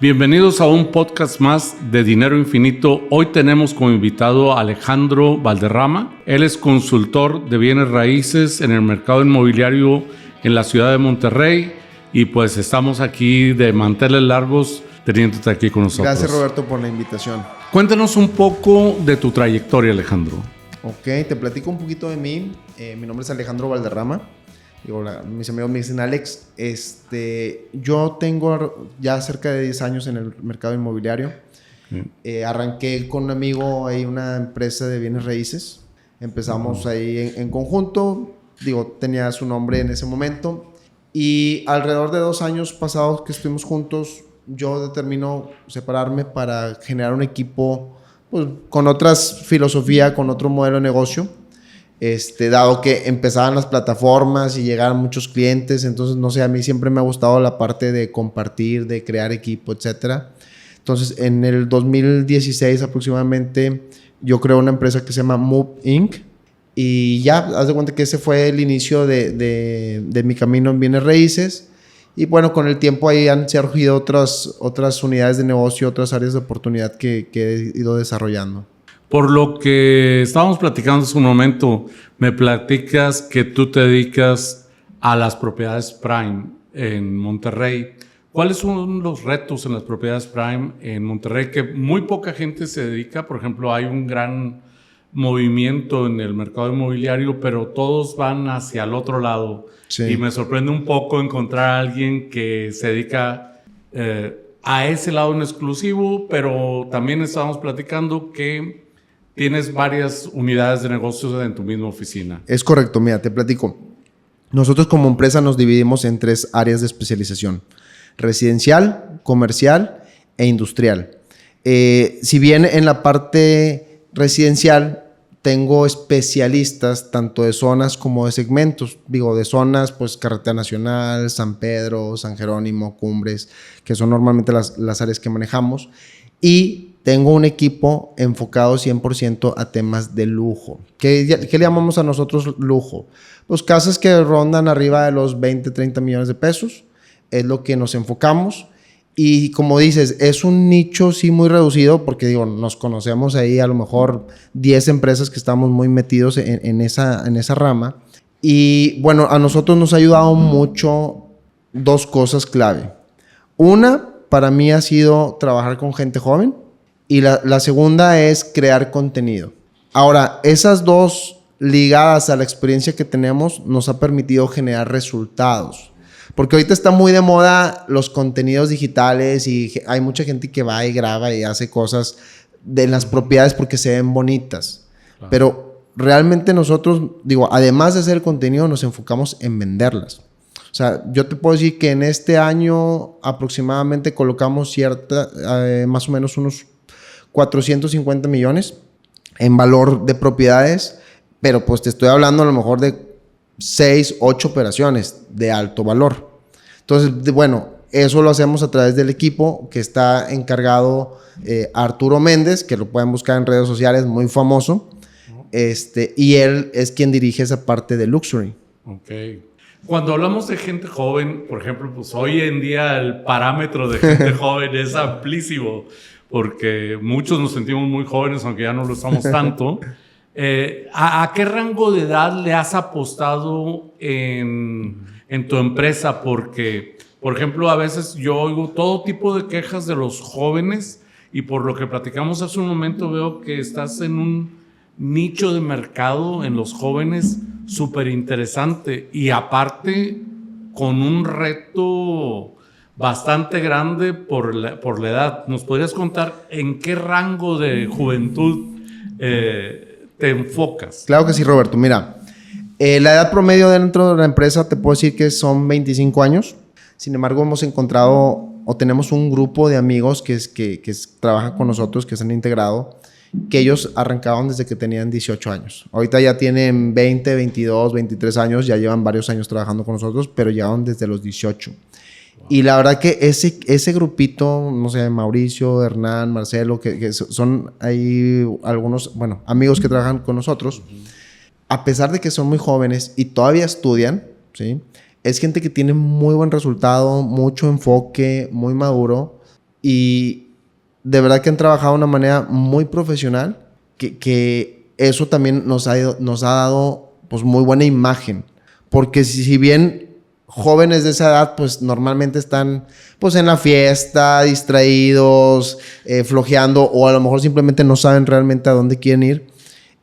Bienvenidos a un podcast más de Dinero Infinito. Hoy tenemos como invitado a Alejandro Valderrama. Él es consultor de bienes raíces en el mercado inmobiliario en la ciudad de Monterrey y pues estamos aquí de manteles largos teniéndote aquí con nosotros. Gracias, Roberto, por la invitación. Cuéntanos un poco de tu trayectoria, Alejandro. Ok, te platico un poquito de mí. Mi nombre es Alejandro Valderrama. Mis amigos me dicen Alex. Yo tengo ya cerca de 10 años en el mercado inmobiliario. Arranqué con un amigo ahí una empresa de bienes raíces. Empezamos ahí en conjunto. Tenía su nombre en ese momento. Y alrededor de 2 años pasados que estuvimos juntos, yo determino separarme para generar un equipo pues, con otras filosofía, con otro modelo de negocio. Dado que empezaban las plataformas y llegaban muchos clientes, entonces, no sé, a mí siempre me ha gustado la parte de compartir, de crear equipo, etcétera. Entonces, en el 2016 aproximadamente, yo creo una empresa que se llama Move Inc. Y ya, haz de cuenta que ese fue el inicio de mi camino en bienes raíces. Y bueno, con el tiempo ahí han surgido otras unidades de negocio, otras áreas de oportunidad que he ido desarrollando. Por lo que estábamos platicando hace un momento, me platicas que tú te dedicas a las propiedades Prime en Monterrey. ¿Cuáles son los retos en las propiedades Prime en Monterrey? Que muy poca gente se dedica. Por ejemplo, hay un gran movimiento en el mercado inmobiliario, pero todos van hacia el otro lado. Sí. Y me sorprende un poco encontrar a alguien que se dedica a ese lado en exclusivo, pero también estábamos platicando que tienes varias unidades de negocios en tu misma oficina. Es correcto, mira, te platico. Nosotros como empresa nos dividimos en 3 áreas de especialización: residencial, comercial e industrial. Si bien en la parte residencial tengo especialistas tanto de zonas como de segmentos. De zonas, pues Carretera Nacional, San Pedro, San Jerónimo, Cumbres, que son normalmente las áreas que manejamos. Y tengo un equipo enfocado 100% a temas de lujo. ¿Qué le llamamos a nosotros lujo? Pues casas que rondan arriba de los 20, 30 millones de pesos. Es lo que nos enfocamos. Y como dices, es un nicho sí muy reducido porque nos conocemos ahí a lo mejor 10 empresas que estamos muy metidos en esa rama. Y bueno, a nosotros nos ha ayudado mucho 2 cosas clave. Una, para mí ha sido trabajar con gente joven. Y la segunda es crear contenido. Ahora, esas 2 ligadas a la experiencia que tenemos nos ha permitido generar resultados. Porque ahorita está muy de moda los contenidos digitales y hay mucha gente que va y graba y hace cosas de las propiedades porque se ven bonitas. Claro. Pero realmente nosotros, además de hacer el contenido, nos enfocamos en venderlas. O sea, yo te puedo decir que en este año aproximadamente colocamos más o menos unos 450 millones en valor de propiedades, pero pues te estoy hablando a lo mejor de 6, 8 operaciones de alto valor. Entonces, bueno, eso lo hacemos a través del equipo que está encargado, Arturo Méndez, que lo pueden buscar en redes sociales, muy famoso, y él es quien dirige esa parte de Luxury. Ok. Cuando hablamos de gente joven, por ejemplo, pues hoy en día el parámetro de gente joven es amplísimo, porque muchos nos sentimos muy jóvenes, aunque ya no lo estamos tanto. ¿A qué rango de edad le has apostado en tu empresa? Porque, por ejemplo, a veces yo oigo todo tipo de quejas de los jóvenes y por lo que platicamos hace un momento veo que estás en un nicho de mercado en los jóvenes súper interesante y aparte con un reto bastante grande por la edad. ¿Nos podrías contar en qué rango de juventud te enfocas? Claro que sí, Roberto. Mira, la edad promedio dentro de la empresa te puedo decir que son 25 años. Sin embargo, hemos encontrado o tenemos un grupo de amigos que trabajan con nosotros, que se han integrado, que ellos arrancaron desde que tenían 18 años. Ahorita ya tienen 20, 22, 23 años, ya llevan varios años trabajando con nosotros, pero llegaron desde los 18. Wow. Y la verdad que ese grupito, no sé, Mauricio, Hernán, Marcelo, que son ahí algunos, amigos que trabajan con nosotros, a pesar de que son muy jóvenes y todavía estudian, ¿sí? Es gente que tiene muy buen resultado, mucho enfoque, muy maduro. y de verdad que han trabajado de una manera muy profesional, que eso también nos ha dado pues muy buena imagen, porque si bien jóvenes de esa edad pues normalmente están pues en la fiesta, distraídos, flojeando, o a lo mejor simplemente no saben realmente a dónde quieren ir,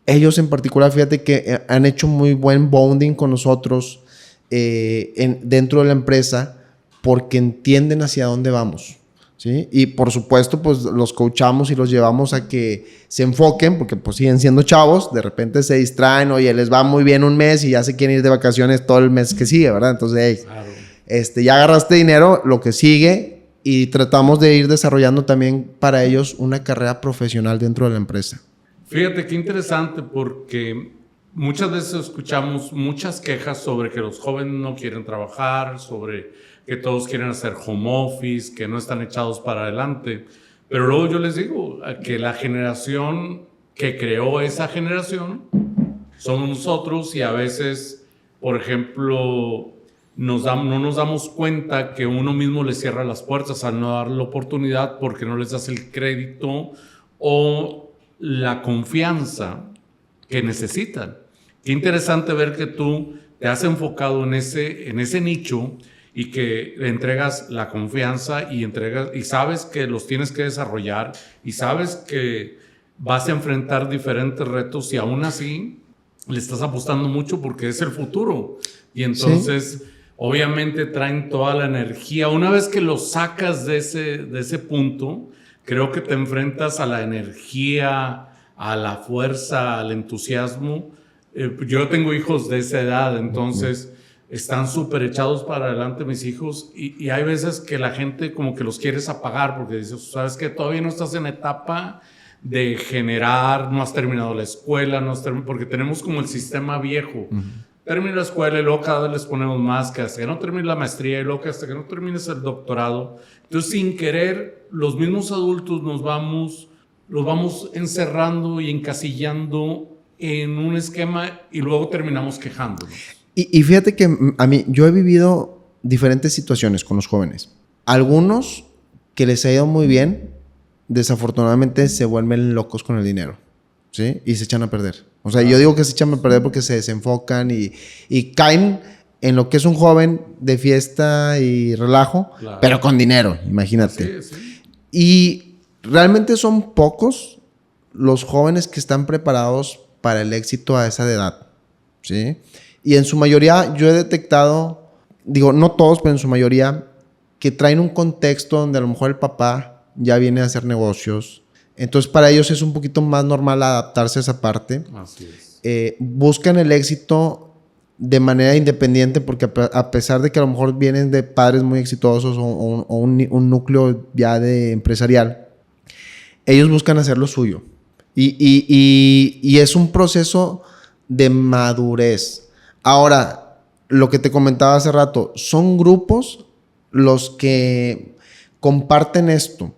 ellos en particular, fíjate que han hecho muy buen bonding con nosotros dentro de la empresa, porque entienden hacia dónde vamos, ¿sí? Y por supuesto, pues los coachamos y los llevamos a que se enfoquen, porque pues siguen siendo chavos, de repente se distraen, oye, les va muy bien un mes y ya se quieren ir de vacaciones todo el mes que sigue, ¿verdad? Entonces, hey, claro, ya agarraste dinero, lo que sigue, y tratamos de ir desarrollando también para ellos una carrera profesional dentro de la empresa. Fíjate qué interesante, porque muchas veces escuchamos muchas quejas sobre que los jóvenes no quieren trabajar, sobre que todos quieren hacer home office, que no están echados para adelante. Pero luego yo les digo que la generación que creó esa generación somos nosotros, y a veces, por ejemplo, no nos damos cuenta que uno mismo le cierra las puertas al no dar la oportunidad, porque no les das el crédito o la confianza que necesitan. Qué interesante ver que tú te has enfocado en ese nicho, y que le entregas la confianza y sabes que los tienes que desarrollar, y sabes que vas a enfrentar diferentes retos, y aún así le estás apostando mucho porque es el futuro. Y entonces, sí, obviamente traen toda la energía. Una vez que lo sacas de ese punto, creo que te enfrentas a la energía, a la fuerza, al entusiasmo. Yo tengo hijos de esa edad, entonces están súper echados para adelante mis hijos, y hay veces que la gente como que los quieres apagar, porque dices, sabes que todavía no estás en etapa de generar, no has terminado la escuela, porque tenemos como el sistema viejo. Termina la escuela y luego cada vez les ponemos más, que hasta que no termines la maestría, y luego que hasta que no termines el doctorado. Entonces, sin querer, los mismos adultos los vamos encerrando y encasillando en un esquema, y luego terminamos quejándonos. Y fíjate que yo he vivido diferentes situaciones con los jóvenes. Algunos que les ha ido muy bien, desafortunadamente se vuelven locos con el dinero, ¿sí? Y se echan a perder. O sea, yo digo que se echan a perder porque se desenfocan y caen en lo que es un joven de fiesta y relajo, claro, pero con dinero, imagínate. Sí, sí. Y realmente son pocos los jóvenes que están preparados para el éxito a esa edad, ¿sí? Y en su mayoría yo he detectado, digo, no todos, pero en su mayoría, que traen un contexto donde a lo mejor el papá ya viene a hacer negocios. Entonces para ellos es un poquito más normal adaptarse a esa parte. Así es. Buscan el éxito de manera independiente, porque a pesar de que a lo mejor vienen de padres muy exitosos o un núcleo ya de empresarial, ellos buscan hacer lo suyo. Y es un proceso de madurez. Ahora, lo que te comentaba hace rato, son grupos los que comparten esto.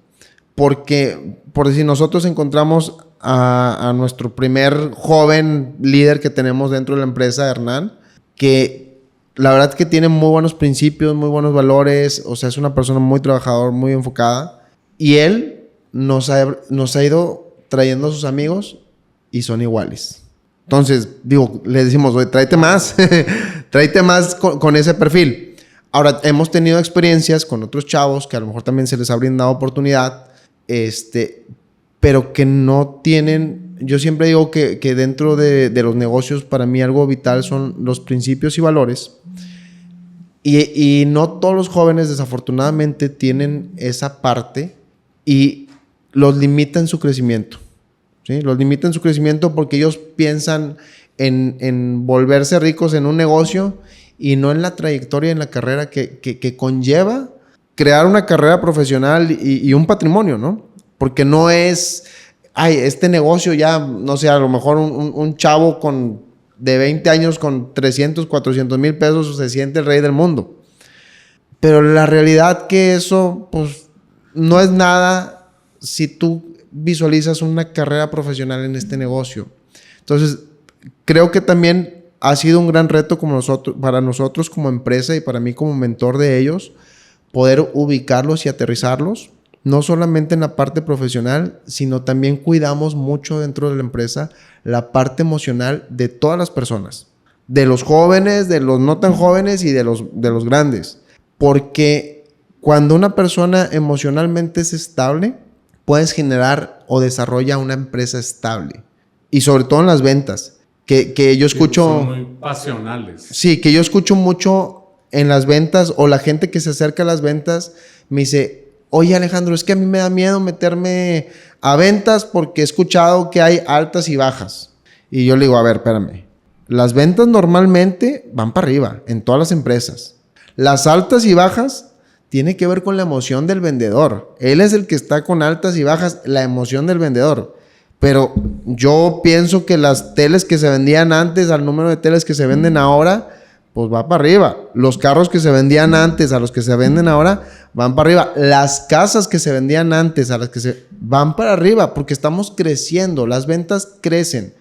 Porque, por decir, nosotros encontramos a nuestro primer joven líder que tenemos dentro de la empresa, Hernán, que la verdad es que tiene muy buenos principios, muy buenos valores, o sea, es una persona muy trabajadora, muy enfocada, y él nos ha ido trayendo a sus amigos y son iguales. Entonces, digo, le decimos, oye, tráete más, tráete más con ese perfil. Ahora, hemos tenido experiencias con otros chavos que a lo mejor también se les ha brindado oportunidad, pero que no tienen. Yo siempre digo que dentro de los negocios, para mí algo vital son los principios y valores. Y no todos los jóvenes, desafortunadamente, tienen esa parte y los limita en su crecimiento. ¿Sí? Los limita en su crecimiento porque ellos piensan en volverse ricos en un negocio y no en la trayectoria, en la carrera que conlleva crear una carrera profesional y un patrimonio, ¿no? Porque no es, este negocio ya, no sé, a lo mejor un chavo de 20 años con 300, 400 mil pesos se siente el rey del mundo. Pero la realidad que eso, pues, no es nada si tú visualizas una carrera profesional en este negocio. Entonces, creo que también ha sido un gran reto para nosotros como empresa y para mí como mentor de ellos, poder ubicarlos y aterrizarlos no solamente en la parte profesional, sino también cuidamos mucho dentro de la empresa la parte emocional de todas las personas, de los jóvenes, de los no tan jóvenes y de los grandes. Porque cuando una persona emocionalmente es estable, puedes generar o desarrolla una empresa estable. Y sobre todo en las ventas, que yo escucho... Son muy pasionales. Sí, que yo escucho mucho en las ventas, o la gente que se acerca a las ventas me dice: oye, Alejandro, es que a mí me da miedo meterme a ventas porque he escuchado que hay altas y bajas. Y yo le digo: a ver, espérame. Las ventas normalmente van para arriba en todas las empresas. Las altas y bajas tiene que ver con la emoción del vendedor. Él es el que está con altas y bajas, la emoción del vendedor. Pero yo pienso que las teles que se vendían antes al número de teles que se venden ahora, pues va para arriba. Los carros que se vendían antes a los que se venden ahora van para arriba. Las casas que se vendían antes a las que se van para arriba, porque estamos creciendo, las ventas crecen.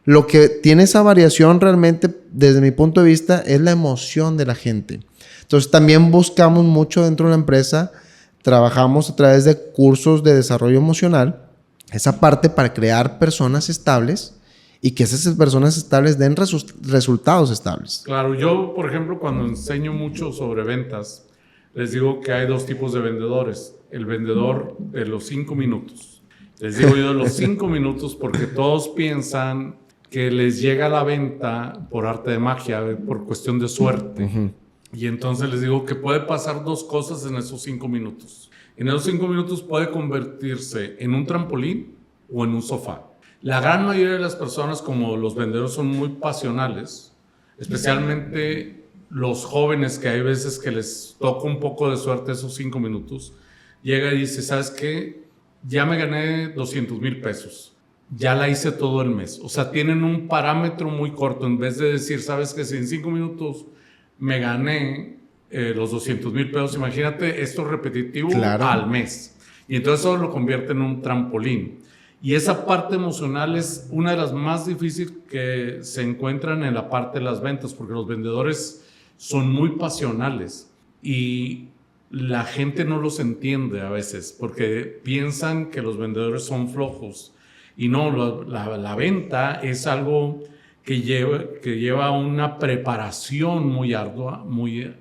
Lo que tiene esa variación realmente, desde mi punto de vista, es la emoción de la gente. Entonces también buscamos mucho dentro de la empresa, trabajamos a través de cursos de desarrollo emocional, esa parte para crear personas estables y que esas personas estables den resultados estables. Claro, yo, por ejemplo, cuando enseño mucho sobre ventas, les digo que hay dos tipos de vendedores. El vendedor de los 5 minutos. Les digo yo de los 5 minutos porque todos piensan que les llega la venta por arte de magia, por cuestión de suerte. Uh-huh. Y entonces les digo que puede pasar dos cosas en esos 5 minutos. En esos 5 minutos puede convertirse en un trampolín o en un sofá. La gran mayoría de las personas, como los vendedores son muy pasionales, especialmente los jóvenes, que hay veces que les toca un poco de suerte esos 5 minutos, llega y dice: ¿sabes qué? Ya me gané 200,000 pesos. Ya la hice todo el mes. O sea, tienen un parámetro muy corto. En vez de decir: ¿sabes qué? Si en 5 minutos me gané los 200,000 pesos, imagínate esto repetitivo, claro, al mes. Y entonces eso lo convierte en un trampolín. Y esa parte emocional es una de las más difíciles que se encuentran en la parte de las ventas, porque los vendedores son muy pasionales y la gente no los entiende a veces, porque piensan que los vendedores son flojos. Y no, la venta es algo que lleva una preparación muy ardua, muy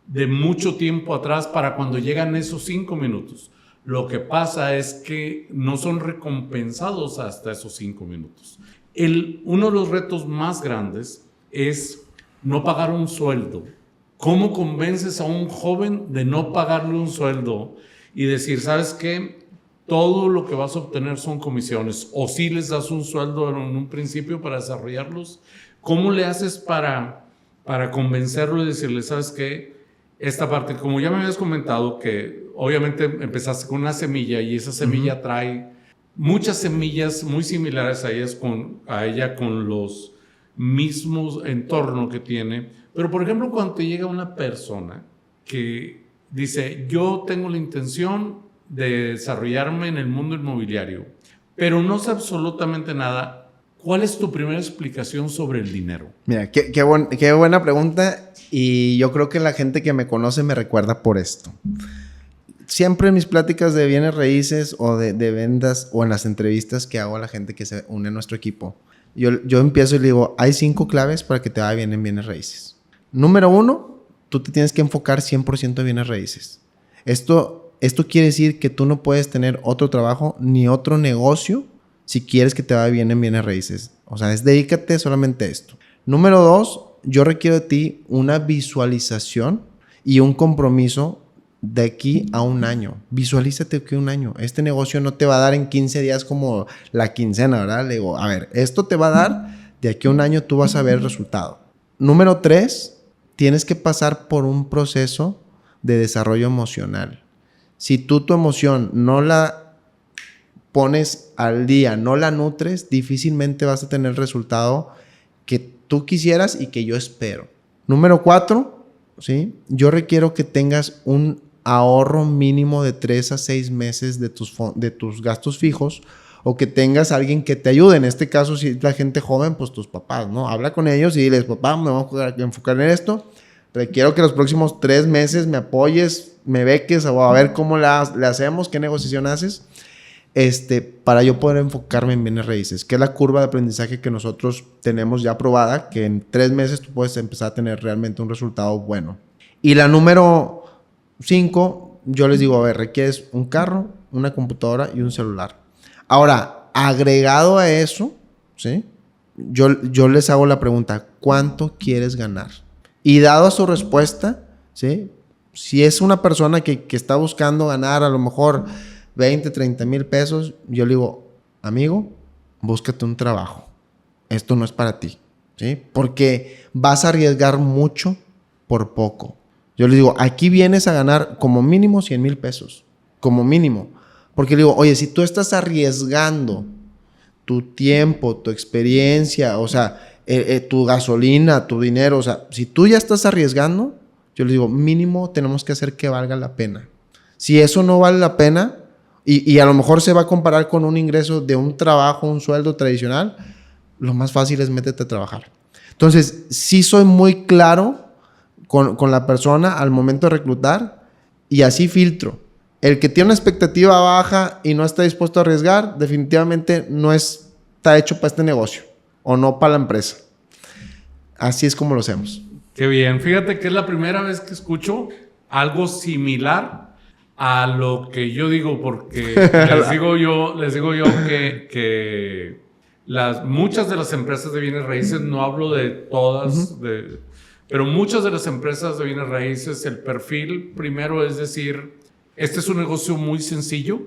de mucho tiempo atrás para cuando llegan esos 5 minutos. Lo que pasa es que no son recompensados hasta esos 5 minutos. Uno de los retos más grandes es no pagar un sueldo. ¿Cómo convences a un joven de no pagarle un sueldo y decir: ¿sabes qué? Todo lo que vas a obtener son comisiones, o si les das un sueldo en un principio para desarrollarlos? ¿Cómo le haces para convencerlo y decirle: ¿sabes qué? Esta parte, como ya me habías comentado, que obviamente empezaste con una semilla y esa semilla uh-huh. trae muchas semillas muy similares a ella con los mismos entornos que tiene. Pero, por ejemplo, cuando te llega una persona que dice: yo tengo la intención de desarrollarme en el mundo inmobiliario, pero no sé absolutamente nada, ¿cuál es tu primera explicación sobre el dinero? Mira, qué buena pregunta, y yo creo que la gente que me conoce me recuerda por esto. Siempre en mis pláticas de bienes raíces o de ventas, o en las entrevistas que hago a la gente que se une a nuestro equipo, yo empiezo y le digo: hay 5 claves para que te vaya bien en bienes raíces. Número 1, tú te tienes que enfocar 100% en bienes raíces. Esto quiere decir que tú no puedes tener otro trabajo ni otro negocio si quieres que te vaya bien en bienes raíces. O sea, dedícate solamente a esto. Número 2, yo requiero de ti una visualización y un compromiso de aquí a un año. Visualízate aquí un año. Este negocio no te va a dar en 15 días como la quincena, ¿verdad? Le digo: a ver, esto te va a dar de aquí a un año, tú vas a ver el resultado. Número 3, tienes que pasar por un proceso de desarrollo emocional. Si tú tu emoción no la pones al día, no la nutres, difícilmente vas a tener el resultado que tú quisieras y que yo espero. Número 4, ¿sí? Yo requiero que tengas un ahorro mínimo de 3 a 6 meses de tus gastos fijos, o que tengas alguien que te ayude. En este caso, si es la gente joven, pues tus papás, ¿no? Habla con ellos y diles: papá, me voy a enfocar en esto. Requiero que los próximos 3 meses me apoyes, me beques, o a ver cómo le hacemos, qué negociación haces, para yo poder enfocarme en bienes raíces, que es la curva de aprendizaje que nosotros tenemos ya probada, que en 3 meses tú puedes empezar a tener realmente un resultado bueno. Y la número 5, yo les digo, a ver, requieres un carro, una computadora y un celular. Ahora, agregado a eso, ¿sí? Yo les hago la pregunta, ¿cuánto quieres ganar? Y dado a su respuesta, ¿sí? Si es una persona que está buscando ganar a lo mejor 20, 30 mil pesos, yo le digo, amigo, búscate un trabajo. Esto no es para ti, ¿sí? Porque vas a arriesgar mucho por poco. Yo le digo, aquí vienes a ganar como mínimo 100 mil pesos. Como mínimo. Porque le digo, oye, si tú estás arriesgando tu tiempo, tu experiencia, o sea, tu gasolina, tu dinero, o sea, si tú ya estás arriesgando, yo le digo, mínimo tenemos que hacer que valga la pena. Si eso no vale la pena, y a lo mejor se va a comparar con un ingreso de un trabajo, un sueldo tradicional, lo más fácil es métete a trabajar. Entonces, sí soy muy claro con la persona al momento de reclutar y así filtro. El que tiene una expectativa baja y no está dispuesto a arriesgar, definitivamente no está hecho para este negocio o no para la empresa. Así es como lo hacemos. Qué bien. Fíjate que es la primera vez que escucho algo similar a lo que yo digo, porque les digo yo que muchas de las empresas de bienes raíces, no hablo de todas, pero muchas de las empresas de bienes raíces, el perfil primero es decir, este es un negocio muy sencillo,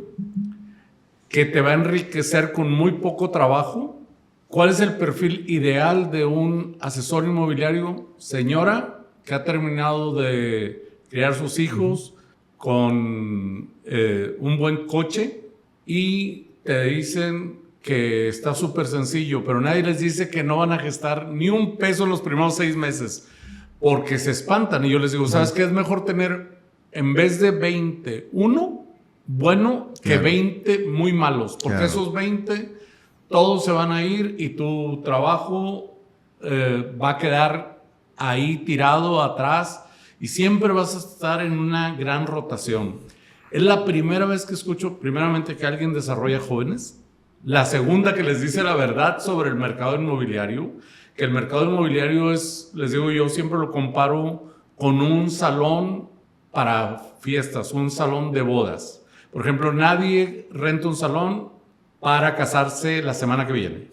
que te va a enriquecer con muy poco trabajo. ¿Cuál es el perfil ideal de un asesor inmobiliario? Señora que ha terminado de criar sus hijos con un buen coche y te dicen que está súper sencillo, pero nadie les dice que no van a gestar ni un peso en los primeros 6 meses porque se espantan. Y yo les digo, ¿sabes qué? Es mejor tener, en vez de 20, uno bueno que 20 muy malos, porque esos 20 todos se van a ir y tu trabajo va a quedar ahí tirado atrás y siempre vas a estar en una gran rotación. Es la primera vez que escucho, primeramente, que alguien desarrolla jóvenes. La segunda, que les dice la verdad sobre el mercado inmobiliario, que el mercado inmobiliario es, les digo yo, siempre lo comparo con un salón para fiestas, un salón de bodas. Por ejemplo, nadie renta un salón para casarse la semana que viene.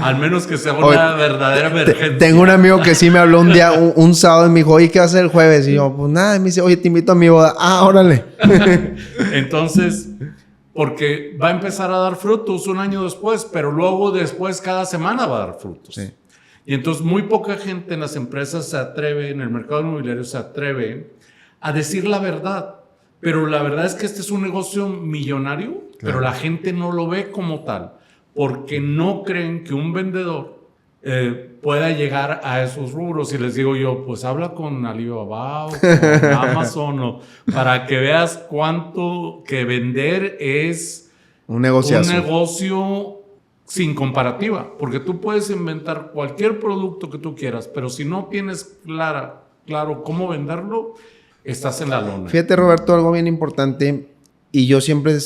Al menos que sea una verdadera emergencia. Tengo un amigo que sí me habló un día, un sábado, y me dijo, oye, ¿qué va a hacer el jueves? Y yo, pues nada, me dice, oye, te invito a mi boda. Ah, órale. Entonces, porque va a empezar a dar frutos un año después, pero luego después cada semana va a dar frutos. Sí. Y entonces muy poca gente en las empresas se atreve, en el mercado inmobiliario se atreve a decir la verdad. Pero la verdad es que este es un negocio millonario, claro, pero la gente no lo ve como tal, porque no creen que un vendedor pueda llegar a esos rubros. Y les digo yo, pues habla con Alibaba o con Amazon, para que veas cuánto que vender es un negocio sin comparativa. Porque tú puedes inventar cualquier producto que tú quieras, pero si no tienes claro cómo venderlo, estás en la lona. Fíjate, Roberto, algo bien importante, y yo siempre he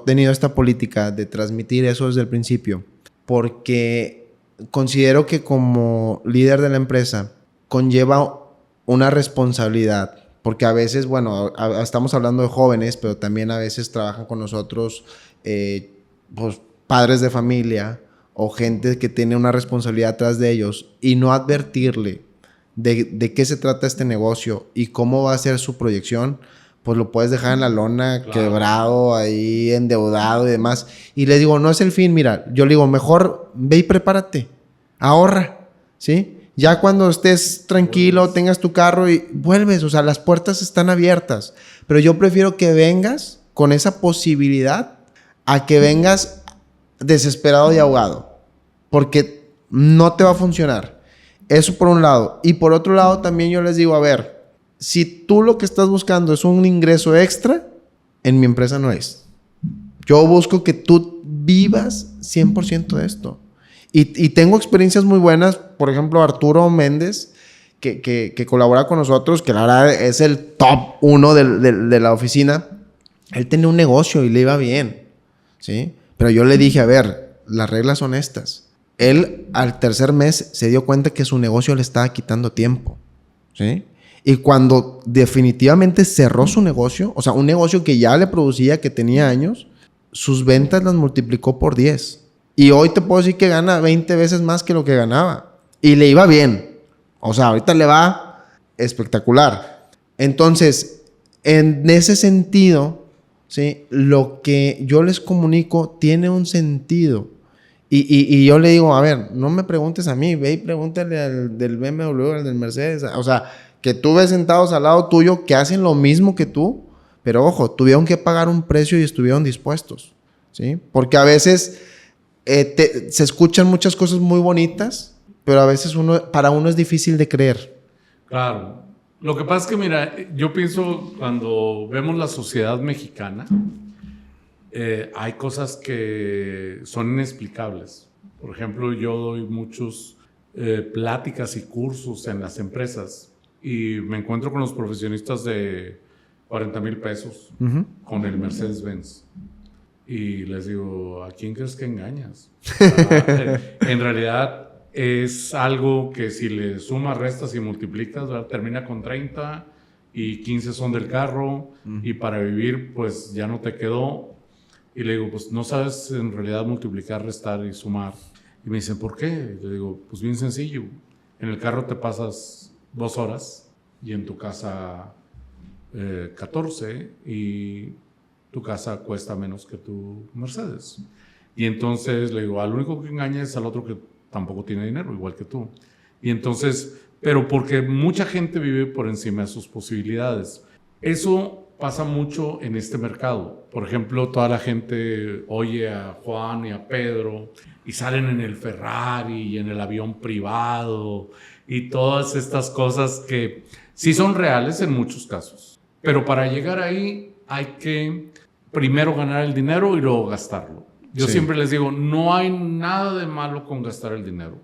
tenido esta política de transmitir eso desde el principio, porque considero que como líder de la empresa conlleva una responsabilidad, porque a veces, bueno, estamos hablando de jóvenes, pero también a veces trabajan con nosotros pues, padres de familia o gente que tiene una responsabilidad atrás de ellos, y no advertirle de qué se trata este negocio y cómo va a ser su proyección, pues lo puedes dejar en la lona, claro, quebrado, ahí endeudado y demás. Y le digo, no es el fin, mira, yo le digo, mejor ve y prepárate, ahorra, ¿sí? Ya cuando estés tranquilo, tengas tu carro y vuelves, o sea, las puertas están abiertas. Pero yo prefiero que vengas con esa posibilidad a que vengas desesperado y ahogado, porque no te va a funcionar. Eso por un lado. Y por otro lado también yo les digo, a ver, si tú lo que estás buscando es un ingreso extra, en mi empresa no es. Yo busco que tú vivas 100% de esto. Y tengo experiencias muy buenas. Por ejemplo, Arturo Méndez, que colabora con nosotros, que la verdad es el top 1 de la oficina, él tenía un negocio y le iba bien, ¿sí? Pero yo le dije, a ver, las reglas son estas. Él al tercer mes se dio cuenta que su negocio le estaba quitando tiempo, ¿sí? Y cuando definitivamente cerró su negocio, o sea, un negocio que ya le producía, que tenía años, sus ventas las multiplicó por 10. Y hoy te puedo decir que gana 20 veces más que lo que ganaba. Y le iba bien. O sea, ahorita le va espectacular. Entonces, en ese sentido, ¿sí? Lo que yo les comunico tiene un sentido. Y yo le digo, a ver, no me preguntes a mí, ve y pregúntale al del BMW, al del Mercedes. O sea, que tú ves sentados al lado tuyo que hacen lo mismo que tú, pero ojo, tuvieron que pagar un precio y estuvieron dispuestos, ¿sí? Porque a veces se escuchan muchas cosas muy bonitas, pero a veces para uno es difícil de creer. Claro. Lo que pasa es que, mira, yo pienso cuando vemos la sociedad mexicana, hay cosas que son inexplicables. Por ejemplo, yo doy muchos pláticas y cursos en las empresas y me encuentro con los profesionistas de 40 mil pesos con el Mercedes-Benz. Y les digo, ¿a quién crees que engañas? En realidad es algo que si le sumas, restas y multiplicas, ¿verdad? Termina con 30 y 15 son del carro y para vivir pues ya no te quedó. Y le digo, pues no sabes en realidad multiplicar, restar y sumar. Y me dicen, ¿por qué? Le digo, pues bien sencillo. En el carro te pasas 2 horas y en tu casa 14 y tu casa cuesta menos que tu Mercedes. Y entonces le digo, al único que engaña es al otro que tampoco tiene dinero, igual que tú. Y entonces, pero porque mucha gente vive por encima de sus posibilidades. Eso pasa mucho en este mercado. Por ejemplo, toda la gente oye a Juan y a Pedro y salen en el Ferrari y en el avión privado y todas estas cosas que sí son reales en muchos casos. Pero para llegar ahí hay que primero ganar el dinero y luego gastarlo. Yo siempre les digo, no hay nada de malo con gastar el dinero.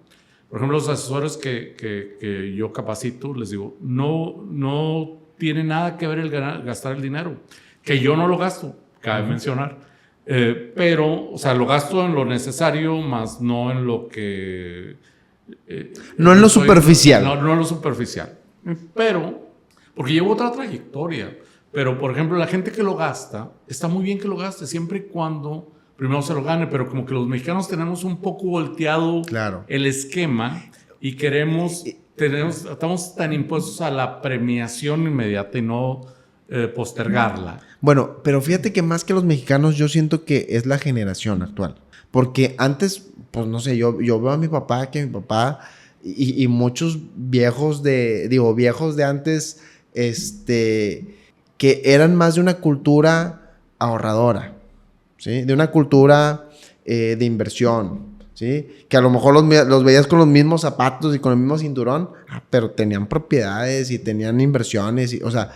Por ejemplo, los asesores que yo capacito, les digo, no tiene nada que ver el gastar el dinero. Que yo no lo gasto, cabe mencionar. Pero, o sea, lo gasto en lo necesario, más no en lo que... no en lo superficial. No en lo superficial. Pero, porque llevo otra trayectoria. Pero, por ejemplo, la gente que lo gasta, está muy bien que lo gaste, siempre y cuando primero se lo gane. Pero como que los mexicanos tenemos un poco volteado el esquema y estamos tan impuestos a la premiación inmediata y no postergarla. Bueno, pero fíjate que más que los mexicanos, yo siento que es la generación actual. Porque antes, pues no sé, yo veo a mi papá, que mi papá y muchos viejos de antes, que eran más de una cultura ahorradora, ¿sí? De una cultura de inversión, ¿sí? Que a lo mejor los veías con los mismos zapatos y con el mismo cinturón, pero tenían propiedades y tenían inversiones. O sea,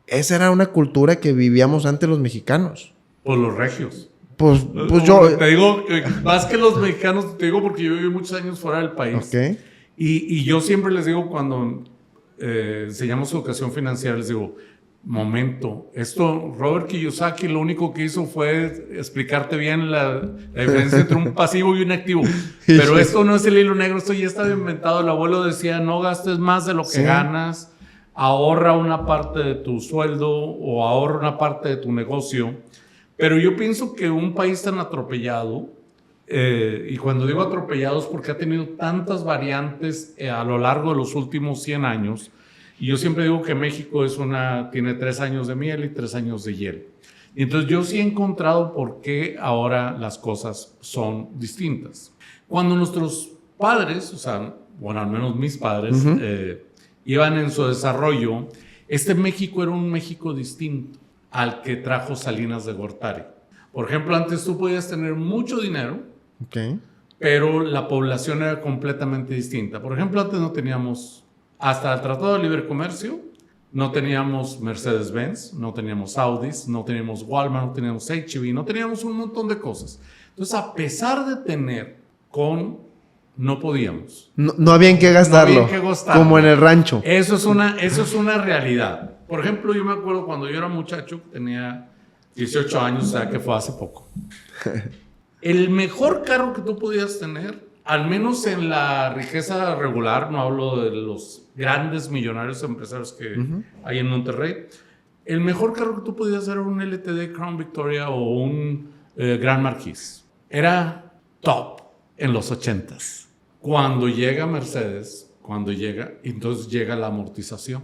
esa era una cultura que vivíamos antes los mexicanos. Pues los regios. Pues yo... Te digo, más que los mexicanos, te digo porque yo viví muchos años fuera del país. Okay. Y yo siempre les digo cuando enseñamos educación financiera, les digo, momento, esto Robert Kiyosaki lo único que hizo fue explicarte bien la diferencia entre un pasivo y un activo, pero esto no es el hilo negro, esto ya estaba inventado. El abuelo decía, no gastes más de lo que ganas, ahorra una parte de tu sueldo o ahorra una parte de tu negocio. Pero yo pienso que un país tan atropellado, y cuando digo atropellado es porque ha tenido tantas variantes a lo largo de los últimos 100 años. Y yo siempre digo que México tiene 3 años de miel y 3 años de hiel. Y entonces yo sí he encontrado por qué ahora las cosas son distintas. Cuando nuestros padres, o sea, bueno, al menos mis padres, iban en su desarrollo, México era un México distinto al que trajo Salinas de Gortari. Por ejemplo, antes tú podías tener mucho dinero, pero la población era completamente distinta. Por ejemplo, antes no teníamos... Hasta el Tratado de Libre Comercio, no teníamos Mercedes-Benz, no teníamos Audis, no teníamos Walmart, no teníamos H-E-B, no teníamos un montón de cosas. Entonces, a pesar de tener con No podíamos. No había en qué gastarlo. No había en qué gastarlo. Como en el rancho. Eso es una realidad. Por ejemplo, yo me acuerdo cuando yo era muchacho, tenía 18 años, o sea que fue hace poco. El mejor carro que tú podías tener, al menos en la riqueza regular, no hablo de los grandes millonarios empresarios que hay en Monterrey, el mejor carro que tú podías hacer era un LTD Crown Victoria o un Grand Marquis. Era top en los 80s. Cuando llega Mercedes, entonces llega la amortización.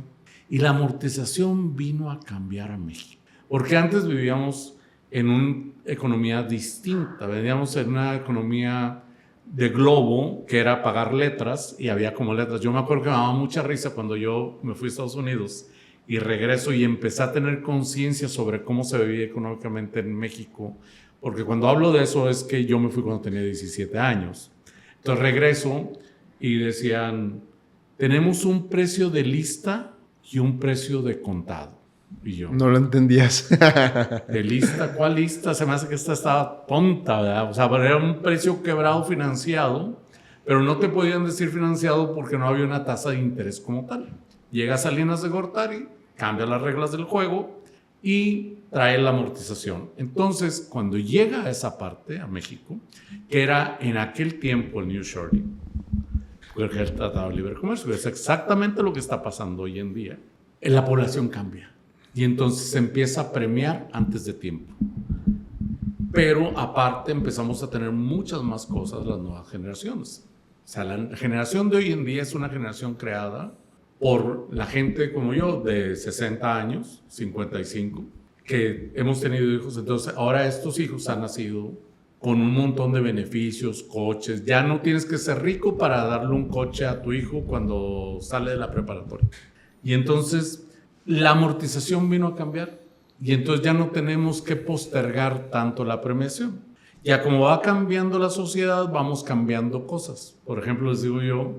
Y la amortización vino a cambiar a México. Porque antes vivíamos en una economía distinta. Veníamos en una economía de globo, que era pagar letras, y había como letras. Yo me acuerdo que me daba mucha risa cuando yo me fui a Estados Unidos y regreso y empecé a tener conciencia sobre cómo se vivía económicamente en México. Porque cuando hablo de eso es que yo me fui cuando tenía 17 años. Entonces regreso y decían, tenemos un precio de lista y un precio de contado. Y yo, no lo entendías. ¿de lista? ¿Cuál lista? Se me hace que esta estaba tonta, ¿verdad? O sea, era un precio quebrado financiado, pero no te podían decir financiado porque no había una tasa de interés como tal. Llega Salinas de Gortari, cambia las reglas del juego y trae la amortización. Entonces, cuando llega a esa parte, a México, que era en aquel tiempo el New Shorting, porque el Tratado de Libre Comercio, es exactamente lo que está pasando hoy en día, la población cambia. Y entonces se empieza a premiar antes de tiempo. Pero aparte empezamos a tener muchas más cosas las nuevas generaciones. O sea, la generación de hoy en día es una generación creada por la gente como yo, de 60 años, 55, que hemos tenido hijos. Entonces ahora estos hijos han nacido con un montón de beneficios, coches. Ya no tienes que ser rico para darle un coche a tu hijo cuando sale de la preparatoria. Y entonces la amortización vino a cambiar y entonces ya no tenemos que postergar tanto la premiación. Ya como va cambiando la sociedad, vamos cambiando cosas. Por ejemplo, les digo yo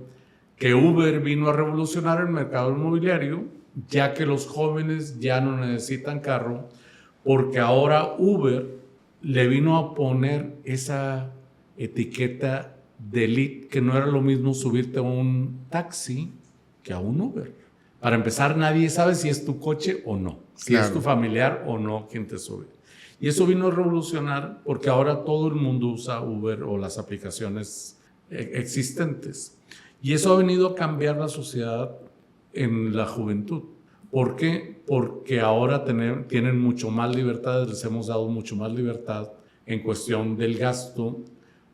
que Uber vino a revolucionar el mercado inmobiliario, ya que los jóvenes ya no necesitan carro, porque ahora Uber le vino a poner esa etiqueta de elite, que no era lo mismo subirte a un taxi que a un Uber. Para empezar, nadie sabe si es tu coche o no, si es tu familiar o no quien te sube. Y eso vino a revolucionar porque ahora todo el mundo usa Uber o las aplicaciones existentes. Y eso ha venido a cambiar la sociedad en la juventud. ¿Por qué? Porque ahora tienen mucho más libertad, les hemos dado mucho más libertad en cuestión del gasto,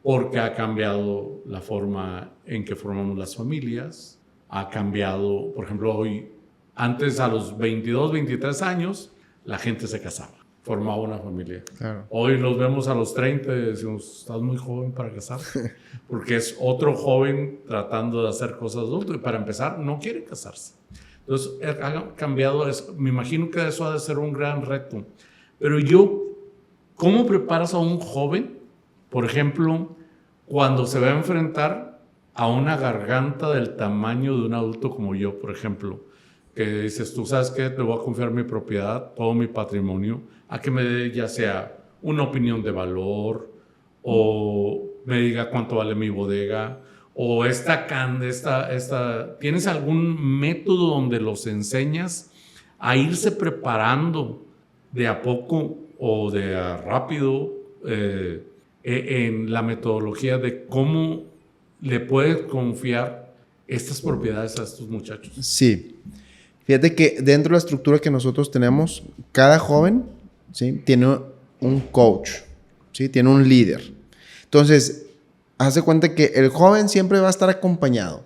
porque ha cambiado la forma en que formamos las familias, ha cambiado, por ejemplo, hoy, antes a los 22, 23 años, la gente se casaba, formaba una familia. Claro. Hoy los vemos a los 30 y decimos, estás muy joven para casarte, porque es otro joven tratando de hacer cosas adultas y para empezar no quiere casarse. Entonces ha cambiado eso. Me imagino que eso ha de ser un gran reto. Pero ¿cómo preparas a un joven, por ejemplo, cuando se va a enfrentar a una garganta del tamaño de un adulto como yo, por ejemplo, que dices, tú sabes qué, te voy a confiar mi propiedad, todo mi patrimonio, a que me dé ya sea una opinión de valor o me diga cuánto vale mi bodega o ¿tienes algún método donde los enseñas a irse preparando de a poco o de a rápido en la metodología de cómo le puedes confiar estas propiedades a estos muchachos? Sí. Fíjate que dentro de la estructura que nosotros tenemos, cada joven, ¿sí?, tiene un coach, ¿sí?, tiene un líder. Entonces, haz de cuenta que el joven siempre va a estar acompañado,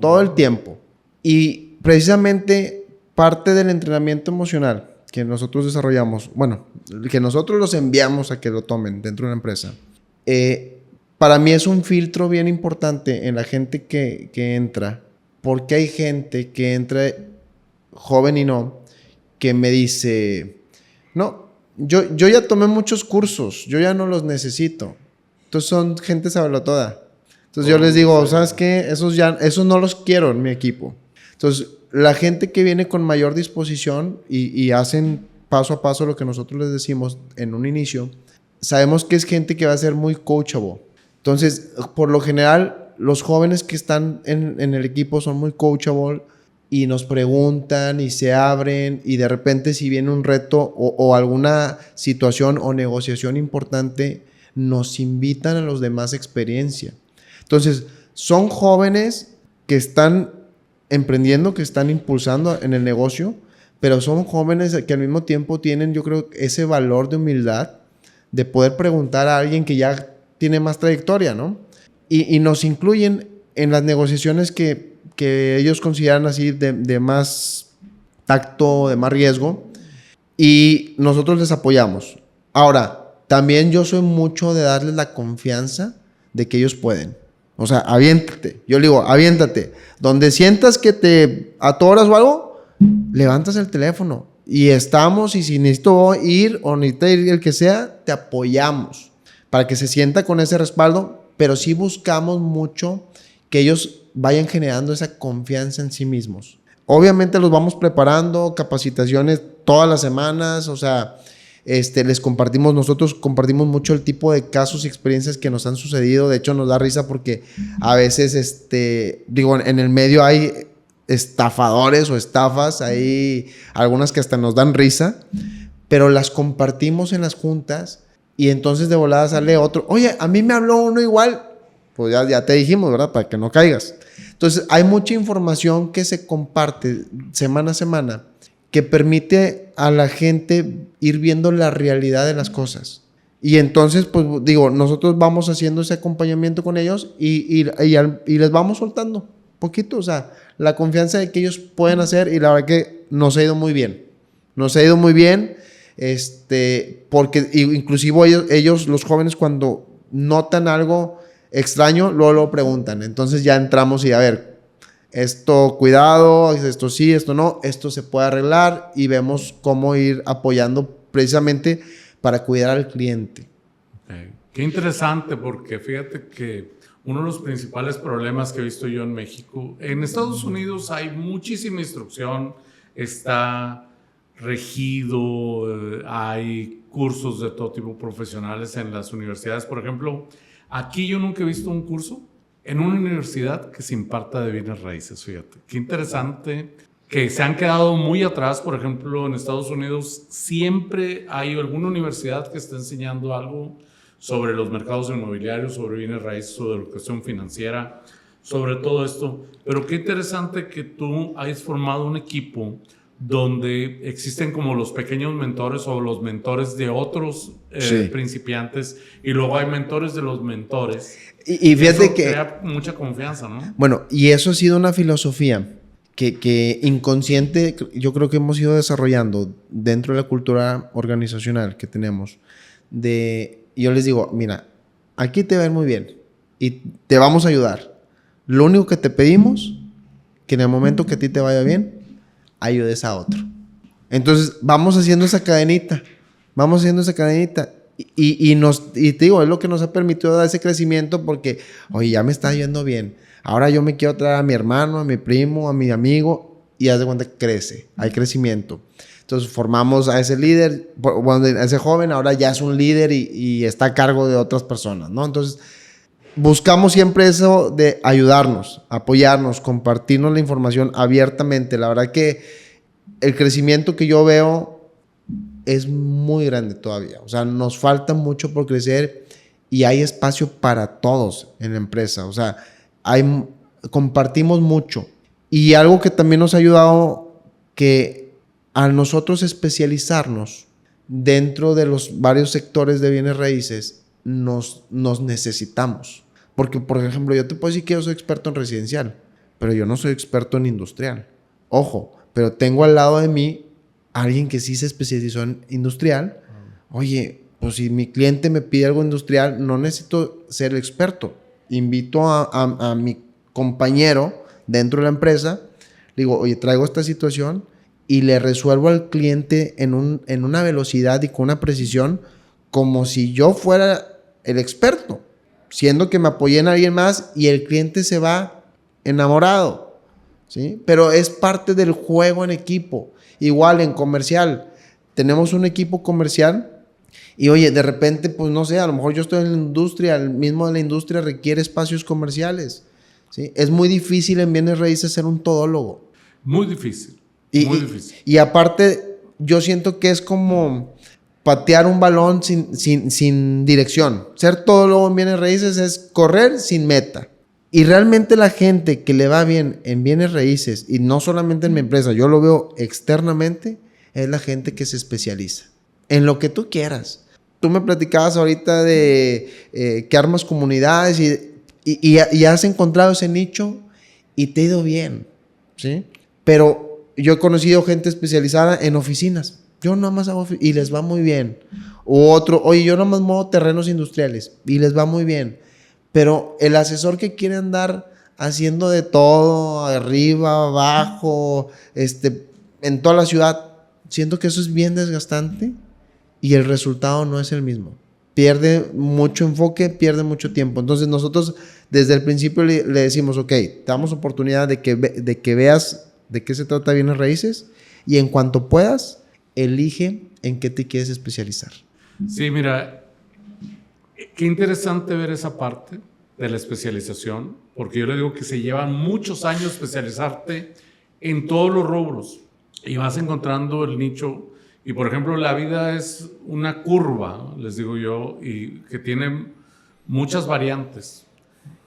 todo el tiempo. Y precisamente parte del entrenamiento emocional que nosotros desarrollamos, bueno, que nosotros los enviamos a que lo tomen dentro de una empresa, para mí es un filtro bien importante en la gente que entra, porque hay gente que entra joven y no, que me dice, no, yo ya tomé muchos cursos, yo ya no los necesito. Entonces son gente sabelotoda. Entonces yo les digo, ¿sabes qué? Esos no los quiero en mi equipo. Entonces la gente que viene con mayor disposición y hacen paso a paso lo que nosotros les decimos en un inicio, sabemos que es gente que va a ser muy coachable. Entonces, por lo general, los jóvenes que están en el equipo son muy coachable y nos preguntan y se abren, y de repente si viene un reto o alguna situación o negociación importante, nos invitan a los demás experiencia. Entonces, son jóvenes que están emprendiendo, que están impulsando en el negocio, pero son jóvenes que al mismo tiempo tienen, yo creo, ese valor de humildad de poder preguntar a alguien que ya tiene más trayectoria, ¿no? Y nos incluyen en las negociaciones que ellos consideran así de más tacto, de más riesgo, y nosotros les apoyamos. Ahora, también yo soy mucho de darles la confianza de que ellos pueden. O sea, aviéntate. Yo le digo, aviéntate. Donde sientas que te atoras o algo, levantas el teléfono y estamos, y si necesito ir o necesita ir el que sea, te apoyamos para que se sienta con ese respaldo, pero sí buscamos mucho que ellos vayan generando esa confianza en sí mismos. Obviamente los vamos preparando, capacitaciones todas las semanas, o sea, nosotros compartimos mucho el tipo de casos y experiencias que nos han sucedido. De hecho, nos da risa porque a veces, en el medio hay estafadores o estafas, hay algunas que hasta nos dan risa, pero las compartimos en las juntas y entonces de volada sale otro. Oye, a mí me habló uno igual. Pues ya te dijimos, ¿verdad? Para que no caigas. Entonces, hay mucha información que se comparte semana a semana que permite a la gente ir viendo la realidad de las cosas. Y entonces, pues nosotros vamos haciendo ese acompañamiento con ellos y les vamos soltando poquito, o sea, la confianza de que ellos pueden hacer, y la verdad que nos ha ido muy bien. Nos ha ido muy bien, porque inclusive ellos, los jóvenes, cuando notan algo extraño, luego lo preguntan. Entonces ya entramos y a ver, esto cuidado, esto sí, esto no, esto se puede arreglar, y vemos cómo ir apoyando precisamente para cuidar al cliente. Okay. Qué interesante, porque fíjate que uno de los principales problemas que he visto yo en México, en Estados Unidos hay muchísima instrucción, está regido, hay cursos de todo tipo profesionales en las universidades. Por ejemplo, aquí yo nunca he visto un curso en una universidad que se imparta de bienes raíces, fíjate. Qué interesante que se han quedado muy atrás. Por ejemplo, en Estados Unidos siempre hay alguna universidad que está enseñando algo sobre los mercados inmobiliarios, sobre bienes raíces, sobre educación financiera, sobre todo esto. Pero qué interesante que tú hayas formado un equipo donde existen como los pequeños mentores o los mentores de otros principiantes, y luego hay mentores de los mentores. Y fíjate eso que crea mucha confianza, ¿no? Bueno, y eso ha sido una filosofía que inconsciente, yo creo que hemos ido desarrollando dentro de la cultura organizacional que tenemos. Yo les digo, mira, aquí te va a ir muy bien y te vamos a ayudar. Lo único que te pedimos, que en el momento que a ti te vaya bien, ayudes a otro. Entonces, vamos haciendo esa cadenita. Y te digo, es lo que nos ha permitido dar ese crecimiento, porque, oye, ya me está yendo bien. Ahora yo me quiero traer a mi hermano, a mi primo, a mi amigo, y haz de cuenta que crece. Hay crecimiento. Entonces, formamos a ese líder, a ese joven, ahora ya es un líder y está a cargo de otras personas, ¿no? Entonces, buscamos siempre eso de ayudarnos, apoyarnos, compartirnos la información abiertamente. La verdad que el crecimiento que yo veo es muy grande todavía. O sea, nos falta mucho por crecer y hay espacio para todos en la empresa. O sea, compartimos mucho. Y algo que también nos ha ayudado, que a nosotros especializarnos dentro de los varios sectores de bienes raíces, nos necesitamos. Porque, por ejemplo, yo te puedo decir que yo soy experto en residencial, pero yo no soy experto en industrial. Ojo, pero tengo al lado de mí alguien que sí se especializó en industrial. Oye, pues si mi cliente me pide algo industrial, no necesito ser el experto. Invito a mi compañero dentro de la empresa, le digo, oye, traigo esta situación, y le resuelvo al cliente en una velocidad y con una precisión como si yo fuera el experto, siendo que me apoyé en alguien más, y el cliente se va enamorado, ¿sí? Pero es parte del juego en equipo. Igual en comercial, tenemos un equipo comercial y, oye, de repente, pues no sé, a lo mejor yo estoy en la industria, el mismo de la industria requiere espacios comerciales. ¿sí? Es muy difícil en bienes raíces ser un todólogo. Muy difícil. Muy difícil. Y aparte, yo siento que es como patear un balón sin dirección. Ser todólogo en bienes raíces es correr sin meta. Y realmente la gente que le va bien en bienes raíces, y no solamente en mi empresa, yo lo veo externamente, es la gente que se especializa en lo que tú quieras. Tú me platicabas ahorita de que armas comunidades y has encontrado ese nicho y te ha ido bien, ¿sí? Pero yo he conocido gente especializada en oficinas. Yo nada más hago y les va muy bien. O otro, oye, yo nada más muevo terrenos industriales y les va muy bien. Pero el asesor que quiere andar haciendo de todo, arriba, abajo, en toda la ciudad, siento que eso es bien desgastante y el resultado no es el mismo. Pierde mucho enfoque, pierde mucho tiempo. Entonces nosotros desde el principio le decimos, ok, te damos oportunidad de que veas de qué se trata bienes raíces y en cuanto puedas, elige en qué te quieres especializar. Sí, mira, qué interesante ver esa parte de la especialización, porque yo le digo que se llevan muchos años especializarte en todos los rubros y vas encontrando el nicho. Y por ejemplo, la vida es una curva, les digo yo, y que tiene muchas variantes.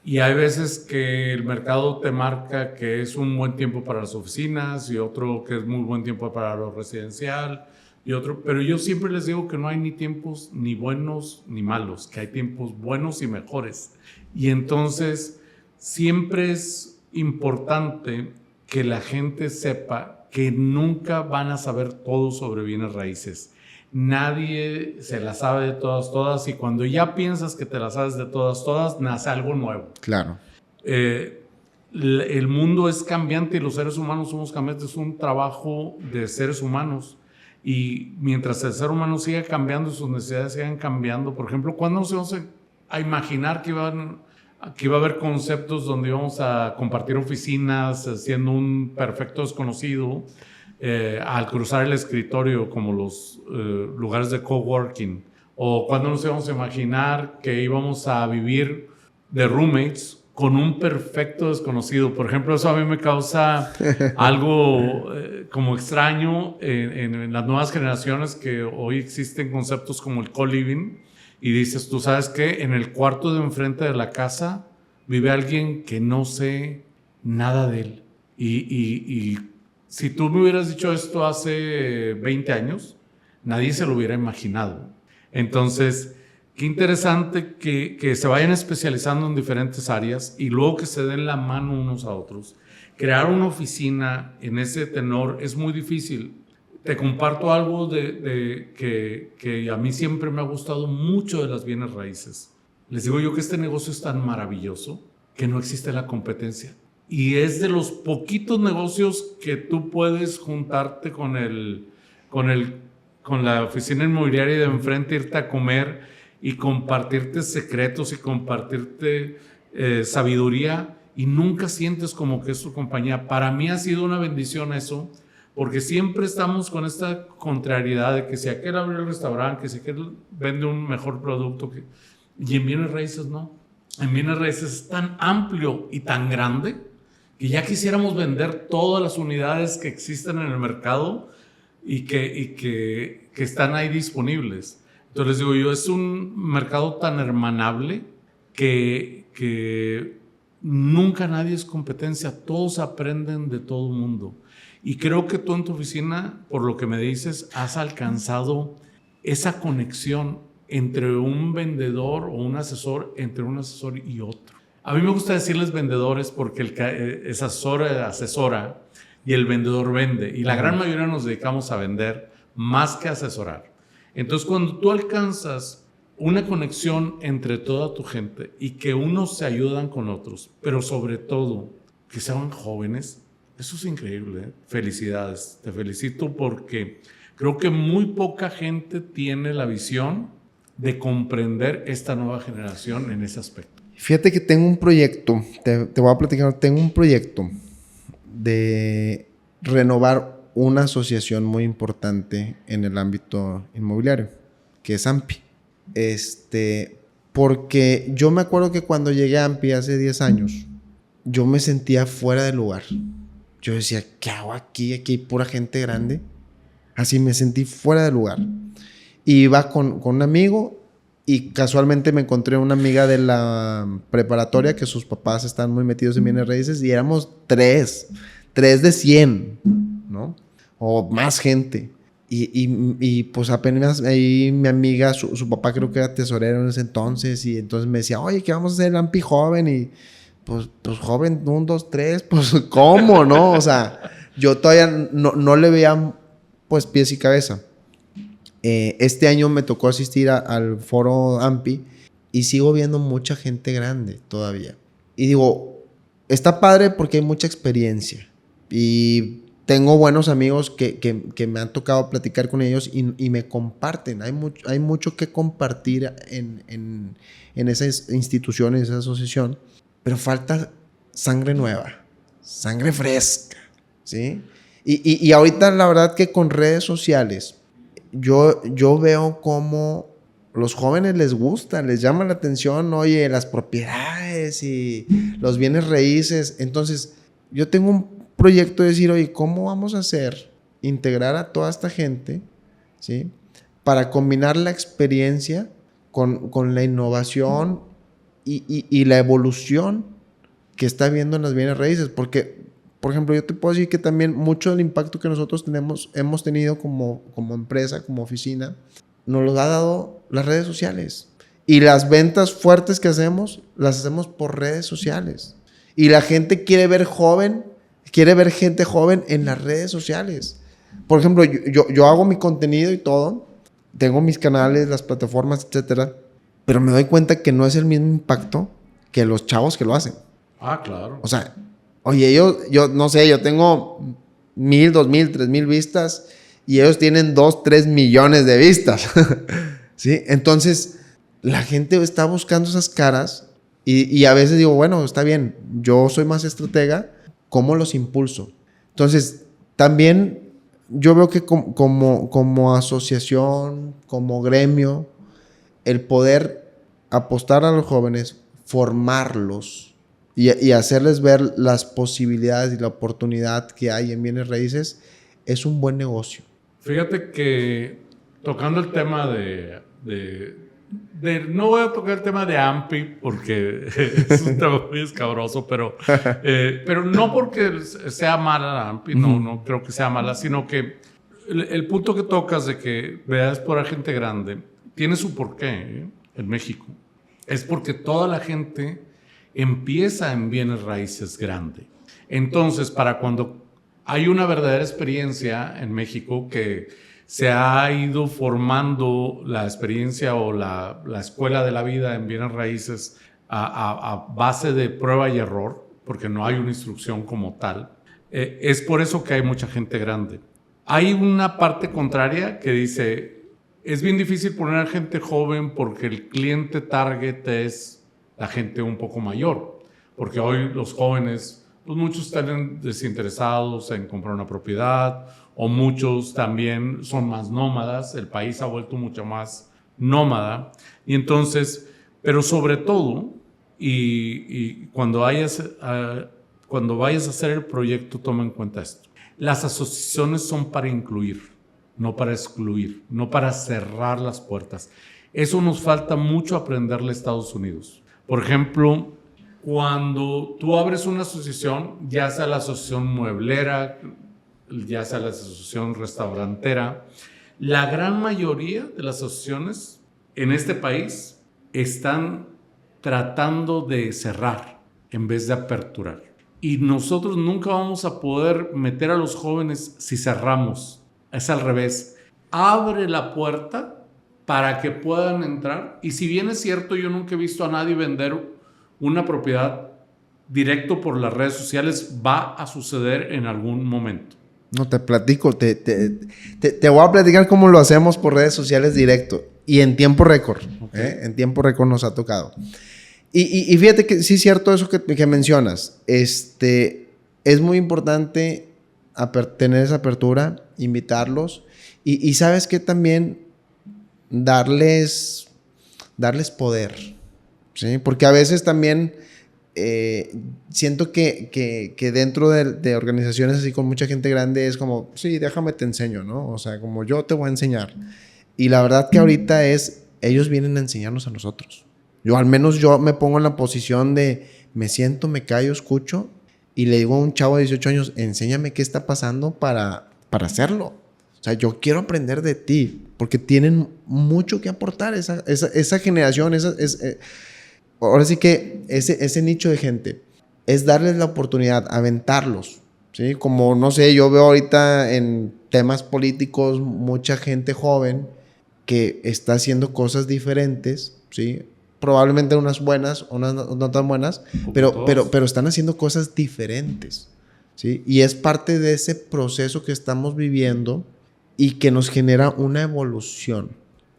Y hay veces que el mercado te marca que es un buen tiempo para las oficinas y otro que es muy buen tiempo para lo residencial y otro, pero yo siempre les digo que no hay ni tiempos ni buenos ni malos, que hay tiempos buenos y mejores. Y entonces siempre es importante que la gente sepa que nunca van a saber todo sobre bienes raíces. Nadie se la sabe de todas, y cuando ya piensas que te la sabes de todas, nace algo nuevo. Claro. El mundo es cambiante y los seres humanos somos cambiantes. Es un trabajo de seres humanos. Y mientras el ser humano siga cambiando y sus necesidades sigan cambiando, por ejemplo, ¿cuándo nos vamos a imaginar que iba a haber conceptos donde íbamos a compartir oficinas siendo un perfecto desconocido? Al cruzar el escritorio, como los lugares de coworking, o cuando nos íbamos a imaginar que íbamos a vivir de roommates con un perfecto desconocido. Por ejemplo, eso a mí me causa algo como extraño en las nuevas generaciones, que hoy existen conceptos como el co-living, y dices, tú sabes que en el cuarto de enfrente de la casa vive alguien que no sé nada de él, y si tú me hubieras dicho esto hace 20 años, nadie se lo hubiera imaginado. Entonces, qué interesante que se vayan especializando en diferentes áreas y luego que se den la mano unos a otros. Crear una oficina en ese tenor es muy difícil. Te comparto algo que a mí siempre me ha gustado mucho de las bienes raíces. Les digo yo que este negocio es tan maravilloso que no existe la competencia. Y es de los poquitos negocios que tú puedes juntarte con la oficina inmobiliaria de enfrente, irte a comer y compartirte secretos y compartirte sabiduría, y nunca sientes como que es tu compañía. Para mí ha sido una bendición eso, porque siempre estamos con esta contrariedad de que si aquel abre el restaurante, que si aquel vende un mejor producto, y en bienes raíces no. En bienes raíces es tan amplio y tan grande que ya quisiéramos vender todas las unidades que existen en el mercado y que están ahí disponibles. Entonces les digo yo, es un mercado tan hermanable que nunca nadie es competencia, todos aprenden de todo el mundo. Y creo que tú en tu oficina, por lo que me dices, has alcanzado esa conexión entre un vendedor o un asesor, entre un asesor y otro. A mí me gusta decirles vendedores porque el asesor asesora y el vendedor vende. Y la gran mayoría nos dedicamos a vender más que a asesorar. Entonces, cuando tú alcanzas una conexión entre toda tu gente y que unos se ayudan con otros, pero sobre todo que sean jóvenes, eso es increíble, ¿eh? Felicidades, te felicito porque creo que muy poca gente tiene la visión de comprender esta nueva generación en ese aspecto. Fíjate que tengo un proyecto, te voy a platicar, tengo un proyecto de renovar una asociación muy importante en el ámbito inmobiliario, que es AMPI. Porque yo me acuerdo que cuando llegué a AMPI hace 10 años, yo me sentía fuera de lugar. Yo decía, ¿qué hago aquí? Aquí hay pura gente grande. Así me sentí fuera de lugar. Y iba con un amigo y casualmente me encontré una amiga de la preparatoria que sus papás están muy metidos en bienes raíces y éramos 3 de 100, ¿no? O más gente. Y pues apenas ahí mi amiga, su papá creo que era tesorero en ese entonces y entonces me decía, oye, ¿qué vamos a hacer, Ampi joven? Y pues joven, 1, 2, 3, pues ¿cómo, no? O sea, yo todavía no le veía pues pies y cabeza. Este año me tocó asistir al foro AMPI y sigo viendo mucha gente grande todavía. Y digo, está padre porque hay mucha experiencia. Y tengo buenos amigos que me han tocado platicar con ellos y me comparten. Hay mucho que compartir en esas instituciones, en esa asociación. Pero falta sangre nueva, sangre fresca, ¿sí? Y ahorita la verdad que con redes sociales yo veo cómo los jóvenes les gusta, les llama la atención, oye, las propiedades y los bienes raíces. Entonces, yo tengo un proyecto de decir, oye, ¿cómo vamos a hacer? Integrar a toda esta gente, ¿sí? Para combinar la experiencia con la innovación y la evolución que está habiendo en las bienes raíces. Porque, por ejemplo, yo te puedo decir que también mucho del impacto que nosotros hemos tenido como empresa, como oficina, nos lo ha dado las redes sociales. Y las ventas fuertes que hacemos, las hacemos por redes sociales. Y la gente quiere ver gente joven en las redes sociales. Por ejemplo, yo hago mi contenido y todo, tengo mis canales, las plataformas, etcétera, pero me doy cuenta que no es el mismo impacto que los chavos que lo hacen. Ah, claro. O sea, oye, yo no sé, yo tengo 1,000, 2,000, 3,000 vistas y ellos tienen 2, 3 millones de vistas. ¿Sí? Entonces, la gente está buscando esas caras y a veces digo, bueno, está bien, yo soy más estratega, ¿cómo los impulso? Entonces, también yo veo que como asociación, como gremio, el poder apostar a los jóvenes, formarlos y hacerles ver las posibilidades y la oportunidad que hay en bienes raíces es un buen negocio. Fíjate que tocando el tema no voy a tocar el tema de AMPI porque es un tema muy escabroso, pero no porque sea mala la AMPI, no creo que sea mala, sino que el punto que tocas de que veas por la gente grande tiene su porqué en México. Es porque toda la gente empieza en bienes raíces grande. Entonces, para cuando hay una verdadera experiencia en México que se ha ido formando la experiencia o la escuela de la vida en bienes raíces a base de prueba y error, porque no hay una instrucción como tal, es por eso que hay mucha gente grande. Hay una parte contraria que dice, es bien difícil poner a gente joven porque el cliente target es la gente un poco mayor, porque hoy los jóvenes, pues muchos están desinteresados en comprar una propiedad, o muchos también son más nómadas, el país ha vuelto mucho más nómada, y entonces, pero sobre todo, y cuando vayas a hacer el proyecto, toma en cuenta esto. Las asociaciones son para incluir, no para excluir, no para cerrar las puertas. Eso nos falta mucho aprenderle a Estados Unidos. Por ejemplo, cuando tú abres una asociación, ya sea la asociación mueblera, ya sea la asociación restaurantera, la gran mayoría de las asociaciones en este país están tratando de cerrar en vez de aperturar. Y nosotros nunca vamos a poder meter a los jóvenes si cerramos. Es al revés. Abre la puerta para que puedan entrar. Y si bien es cierto, yo nunca he visto a nadie vender una propiedad directo por las redes sociales, va a suceder en algún momento. No, te platico, te voy a platicar cómo lo hacemos por redes sociales directo y en tiempo récord. Okay. En tiempo récord nos ha tocado. Y fíjate que sí es cierto eso que mencionas. Es muy importante tener esa apertura, invitarlos y sabes que también darles poder, ¿sí? Porque a veces también siento que dentro de organizaciones así con mucha gente grande es como, sí, déjame te enseño, ¿no? O sea, como yo te voy a enseñar. Y la verdad que ahorita ellos vienen a enseñarnos a nosotros. Al menos yo me pongo en la posición de, me siento, me callo, escucho y le digo a un chavo de 18 años, enséñame qué está pasando para hacerlo. O sea, yo quiero aprender de ti porque tienen mucho que aportar esa generación, ahora sí que ese nicho de gente es darles la oportunidad, aventarlos, ¿sí? Como, no sé, yo veo ahorita en temas políticos mucha gente joven que está haciendo cosas diferentes, ¿sí? Probablemente unas buenas, unas no tan buenas, pero están haciendo cosas diferentes, ¿sí? Y es parte de ese proceso que estamos viviendo y que nos genera una evolución.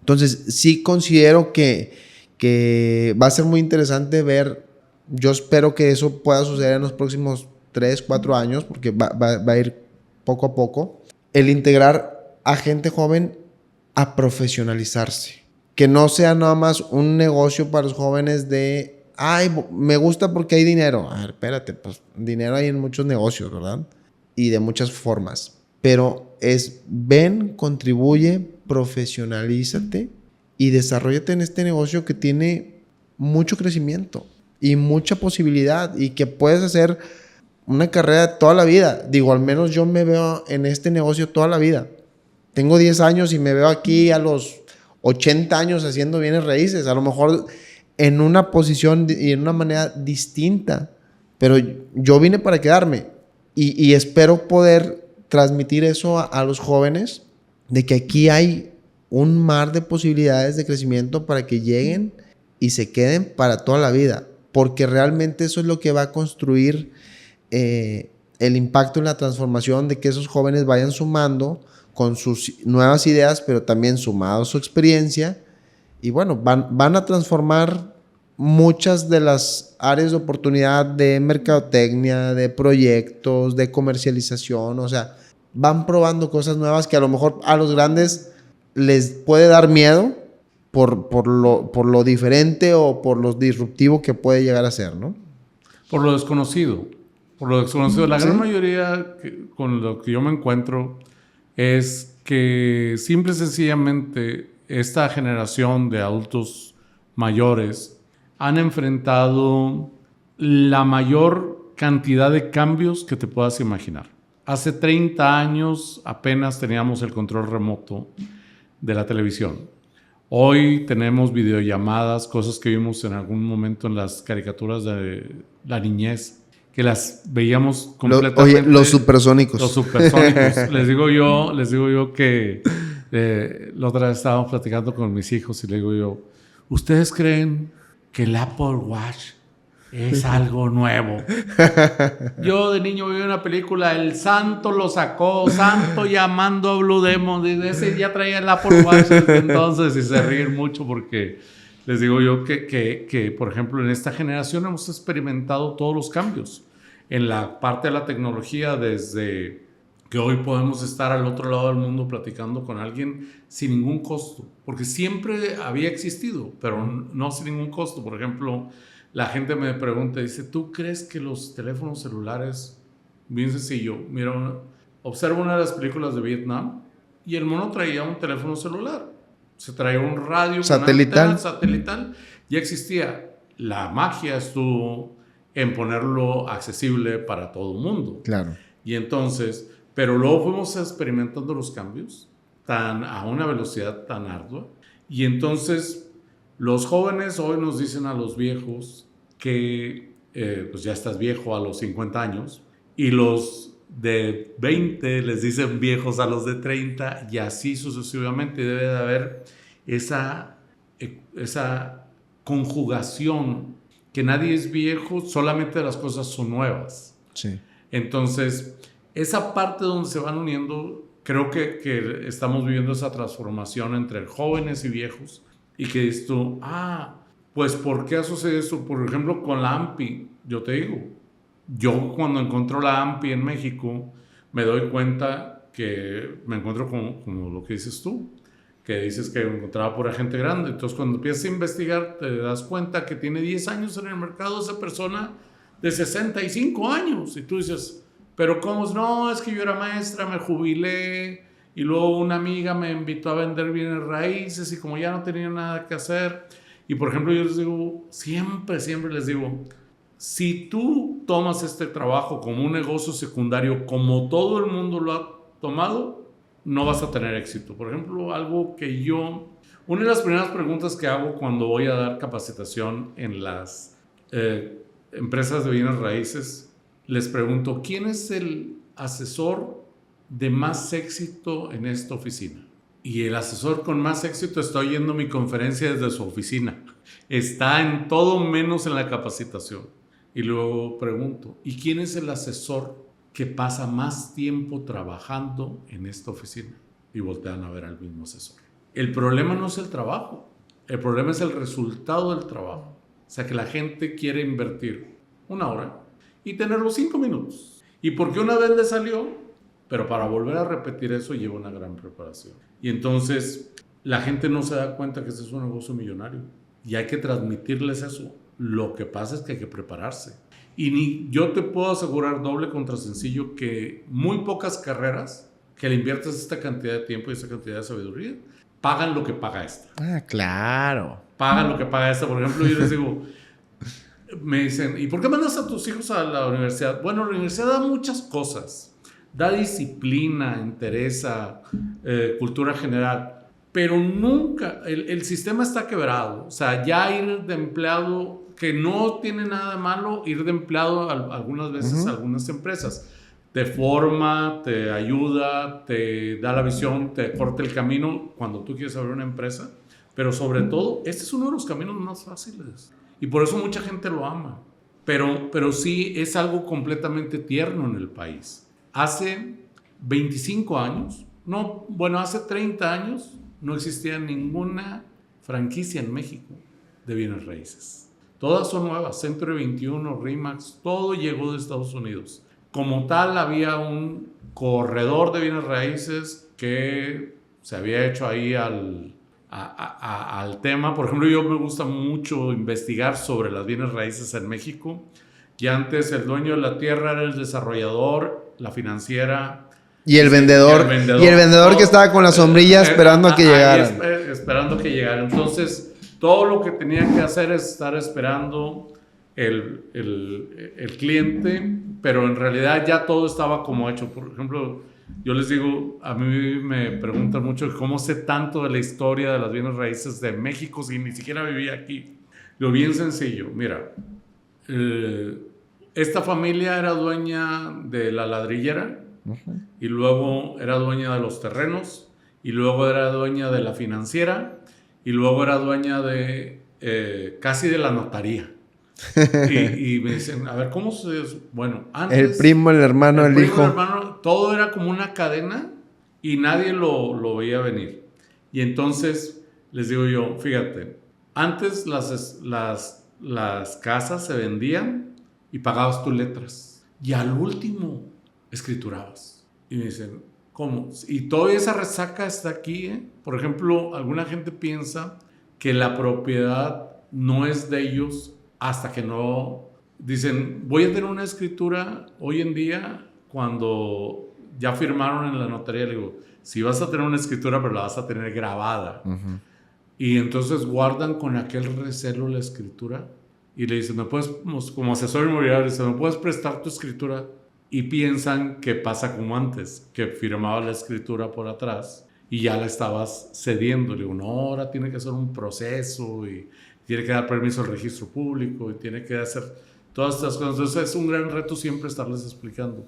Entonces, sí considero que va a ser muy interesante ver, yo espero que eso pueda suceder en los próximos 3, 4 años, porque va a ir poco a poco, el integrar a gente joven a profesionalizarse. Que no sea nada más un negocio para los jóvenes de, ay, me gusta porque hay dinero. A ver, espérate, pues dinero hay en muchos negocios, ¿verdad? Y de muchas formas. Pero ven, contribuye, profesionalízate y desarróllate en este negocio que tiene mucho crecimiento y mucha posibilidad y que puedes hacer una carrera toda la vida. Digo, al menos yo me veo en este negocio toda la vida. Tengo 10 años y me veo aquí a los 80 años haciendo bienes raíces. A lo mejor en una posición y en una manera distinta. Pero yo vine para quedarme. Y espero poder transmitir eso a los jóvenes de que aquí hay un mar de posibilidades de crecimiento para que lleguen y se queden para toda la vida. Porque realmente eso es lo que va a construir el impacto en la transformación de que esos jóvenes vayan sumando con sus nuevas ideas, pero también sumado su experiencia. Y bueno, van a transformar muchas de las áreas de oportunidad de mercadotecnia, de proyectos, de comercialización. O sea, van probando cosas nuevas que a lo mejor a los grandes les puede dar miedo por lo diferente o por lo disruptivo que puede llegar a ser, ¿no? Por lo desconocido. La gran mayoría con lo que yo me encuentro es que simple y sencillamente esta generación de adultos mayores han enfrentado la mayor cantidad de cambios que te puedas imaginar. Hace 30 años apenas teníamos el control remoto de la televisión. Hoy tenemos videollamadas, cosas que vimos en algún momento en las caricaturas de la niñez, que las veíamos completamente. Los supersónicos. Los supersónicos. les digo yo que la otra vez estábamos platicando con mis hijos y le digo yo, ¿ustedes creen que el Apple Watch es algo nuevo? Yo de niño vi una película, El Santo lo sacó, Santo llamando a Blue Demon, y ese ya traía el Apple Watch desde entonces, y se ríen mucho porque les digo yo que, por ejemplo, en esta generación hemos experimentado todos los cambios en la parte de la tecnología, desde que hoy podemos estar al otro lado del mundo platicando con alguien sin ningún costo, porque siempre había existido, pero no sin ningún costo. Por ejemplo, la gente me pregunta, dice, ¿tú crees que los teléfonos celulares, bien sencillo, mira, observa una de las películas de Vietnam y el mono traía un teléfono celular, se traía un radio satelital, ya existía. La magia estuvo en ponerlo accesible para todo el mundo. Claro. Y entonces, pero luego fuimos experimentando los cambios a una velocidad tan ardua. Y entonces, los jóvenes hoy nos dicen a los viejos que pues ya estás viejo a los 50 años. Y los de 20 les dicen viejos a los de 30 y así sucesivamente. Debe de haber esa conjugación, que nadie es viejo, solamente las cosas son nuevas. Sí. Entonces, esa parte donde se van uniendo, creo que estamos viviendo esa transformación entre jóvenes y viejos, y que dices tú, pues ¿por qué ha sucedido eso? Por ejemplo, con la AMPI, yo te digo, yo cuando encuentro la AMPI en México, me doy cuenta que me encuentro como lo que dices tú, que dices que encontraba pura gente grande. Entonces, cuando empiezas a investigar, te das cuenta que tiene 10 años en el mercado esa persona de 65 años. Y tú dices, pero ¿cómo? No, es que yo era maestra, me jubilé y luego una amiga me invitó a vender bienes raíces y como ya no tenía nada que hacer. Y por ejemplo, yo les digo, siempre les digo, si tú tomas este trabajo como un negocio secundario, como todo el mundo lo ha tomado, no vas a tener éxito. Por ejemplo, una de las primeras preguntas que hago cuando voy a dar capacitación en las empresas de bienes raíces, les pregunto, ¿quién es el asesor de más éxito en esta oficina? Y el asesor con más éxito está oyendo mi conferencia desde su oficina. Está en todo menos en la capacitación. Y luego pregunto, ¿y quién es el asesor que pasa más tiempo trabajando en esta oficina? Y voltean a ver al mismo asesor. El problema no es el trabajo, el problema es el resultado del trabajo. O sea, que la gente quiere invertir 1 hora y tener los 5 minutos. Y porque una vez le salió, pero para volver a repetir eso lleva una gran preparación. Y entonces la gente no se da cuenta que este es un negocio millonario. Y hay que transmitirles eso. Lo que pasa es que hay que prepararse. Y yo te puedo asegurar doble contra sencillo que muy pocas carreras que le inviertas esta cantidad de tiempo y esta cantidad de sabiduría pagan lo que paga esta. Ah, claro. Pagan lo que paga esta. Por ejemplo, yo les digo, me dicen, ¿y por qué mandas a tus hijos a la universidad? Bueno, la universidad da muchas cosas. Da disciplina, interesa, cultura general. Pero nunca, el sistema está quebrado. O sea, ya ir de empleado, que no tiene nada de malo, ir de empleado algunas veces a algunas empresas. Te forma, te ayuda, te da la visión, te corta el camino cuando tú quieres abrir una empresa. Pero sobre todo, este es uno de los caminos más fáciles. Y por eso mucha gente lo ama. Pero sí es algo completamente tierno en el país. Hace 25 años, hace 30 años, no existía ninguna franquicia en México de bienes raíces. Todas son nuevas, Century 21, RE/MAX, todo llegó de Estados Unidos. Como tal, había un corredor de bienes raíces que se había hecho ahí al tema. Por ejemplo, yo me gusta mucho investigar sobre las bienes raíces en México. Y antes el dueño de la tierra era el desarrollador, la financiera. Y el vendedor. Y el vendedor que estaba con la sombrilla esperando a que llegaran. Esperando que llegaran. Entonces, todo lo que tenían que hacer es estar esperando el cliente, pero en realidad ya todo estaba como hecho. Por ejemplo, yo les digo, a mí me preguntan mucho cómo sé tanto de la historia de las bienes raíces de México si ni siquiera vivía aquí. Lo bien sencillo, mira, esta familia era dueña de la ladrillera, y luego era dueña de los terrenos, y luego era dueña de la financiera, y luego era dueña de casi de la notaría. y me dicen, a ver, ¿cómo se...? Bueno, antes... El primo, el hermano, el hijo. El hermano, todo era como una cadena y nadie lo veía venir. Y entonces les digo yo, fíjate, antes las casas se vendían y pagabas tus letras. Y al último escriturabas. Y me dicen, ¿cómo? Y toda esa resaca está aquí, ¿eh? Por ejemplo, alguna gente piensa que la propiedad no es de ellos hasta que no... Dicen, voy a tener una escritura hoy en día cuando ya firmaron en la notaría. Le digo, sí vas a tener una escritura, pero la vas a tener grabada. Y entonces guardan con aquel recelo la escritura y le dicen, ¿me puedes, como asesor inmobiliario, ¿me puedes prestar tu escritura? Y piensan que pasa como antes, que firmaba la escritura por atrás y ya la estabas cediendo. Le digo, no, ahora tiene que hacer un proceso y tiene que dar permiso al registro público y tiene que hacer todas estas cosas. Entonces es un gran reto siempre estarles explicando.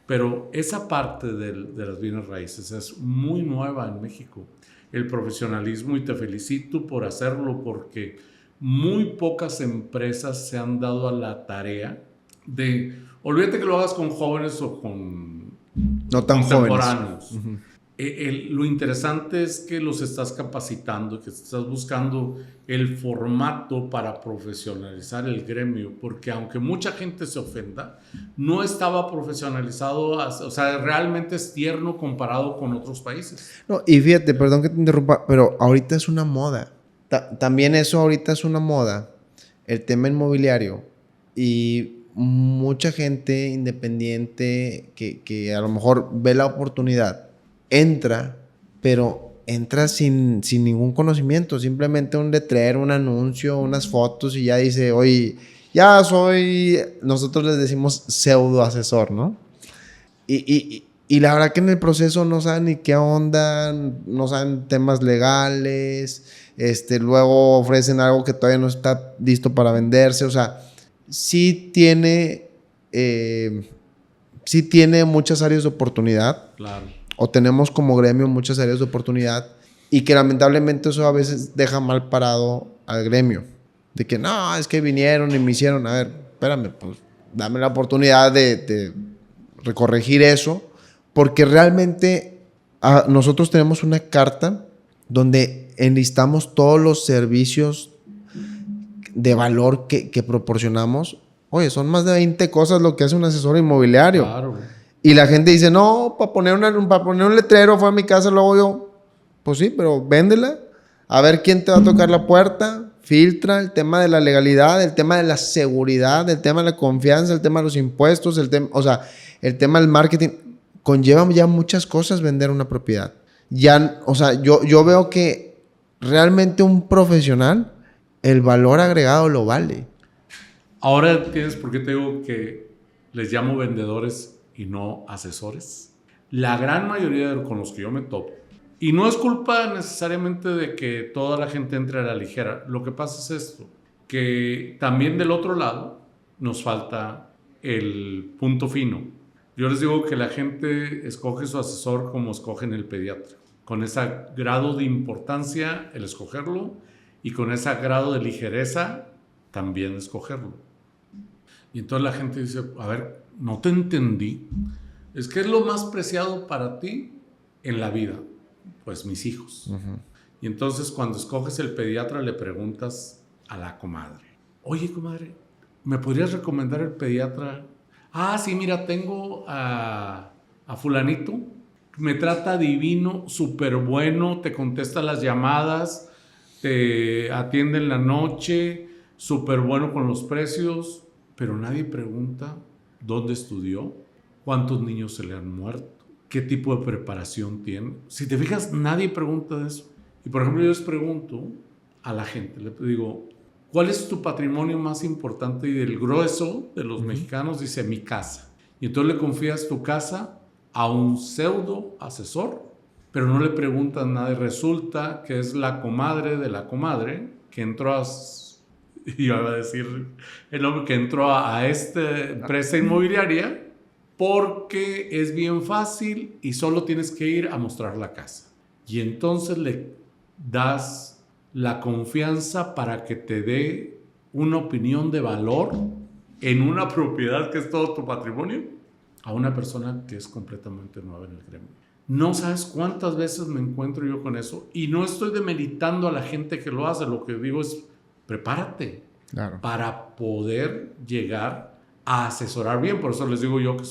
Pero esa parte de las bienes raíces es muy nueva en México. El profesionalismo, y te felicito por hacerlo porque muy pocas empresas se han dado a la tarea de... Olvídate que lo hagas con jóvenes o con no tan contemporáneos. Jóvenes. Lo interesante es que los estás capacitando, que estás buscando el formato para profesionalizar el gremio, porque aunque mucha gente se ofenda, no estaba profesionalizado, o sea, realmente es tierno comparado con otros países. No, y fíjate, perdón que te interrumpa, pero ahorita es una moda. También eso ahorita es una moda, el tema inmobiliario. Y mucha gente independiente que a lo mejor ve la oportunidad, entra, pero entra sin ningún conocimiento, simplemente un letrero, un anuncio, unas fotos y ya dice, oye, ya soy, nosotros les decimos pseudo asesor, ¿no? Y la verdad que en el proceso no saben ni qué onda, no saben temas legales, luego ofrecen algo que todavía no está listo para venderse, o sea, sí tiene muchas áreas de oportunidad. Claro. O tenemos como gremio muchas áreas de oportunidad y que lamentablemente eso a veces deja mal parado al gremio. De que no, es que vinieron y me hicieron, a ver, espérame, pues dame la oportunidad de recorregir eso, porque realmente nosotros tenemos una carta donde enlistamos todos los servicios de valor que proporcionamos. Oye, son más de 20 cosas lo que hace un asesor inmobiliario. Claro. Y la gente dice, no, para poner un letrero fue a mi casa, luego yo, pues sí, pero véndela. A ver quién te va a tocar la puerta. Filtra el tema de la legalidad, el tema de la seguridad, el tema de la confianza, el tema de los impuestos, el tema del marketing. Conlleva ya muchas cosas vender una propiedad. Ya, o sea, yo veo que realmente un profesional, el valor agregado lo vale. Ahora tienes por qué te digo que les llamo vendedores y no asesores. La gran mayoría con los que yo me topo, y no es culpa necesariamente de que toda la gente entre a la ligera, lo que pasa es esto, que también del otro lado nos falta el punto fino. Yo les digo que la gente escoge su asesor como escogen el pediatra, con ese grado de importancia el escogerlo y con ese grado de ligereza también escogerlo. Y entonces la gente dice, a ver, no te entendí. Es que es lo más preciado para ti en la vida. Pues mis hijos. Uh-huh. Y entonces cuando escoges el pediatra le preguntas a la comadre. Oye, comadre, ¿me podrías recomendar el pediatra? Ah, sí, mira, tengo a fulanito. Me trata divino, súper bueno, te contesta las llamadas, te atiende en la noche, súper bueno con los precios. Pero nadie pregunta dónde estudió, cuántos niños se le han muerto, qué tipo de preparación tiene. Si te fijas, nadie pregunta de eso. Y por ejemplo, yo les pregunto a la gente, le digo, ¿cuál es tu patrimonio más importante? Y del grueso de los mexicanos dice, mi casa. Y entonces le confías tu casa a un pseudo asesor, pero no le preguntas nada y resulta que es la comadre de la comadre que entró a... Y iba a decir el hombre que entró a esta empresa inmobiliaria porque es bien fácil y solo tienes que ir a mostrar la casa. Y entonces le das la confianza para que te dé una opinión de valor en una propiedad que es todo tu patrimonio a una persona que es completamente nueva en el gremio. No sabes cuántas veces me encuentro yo con eso y no estoy demeritando a la gente que lo hace. Lo que digo es, prepárate para poder llegar a asesorar bien. Por eso les digo yo que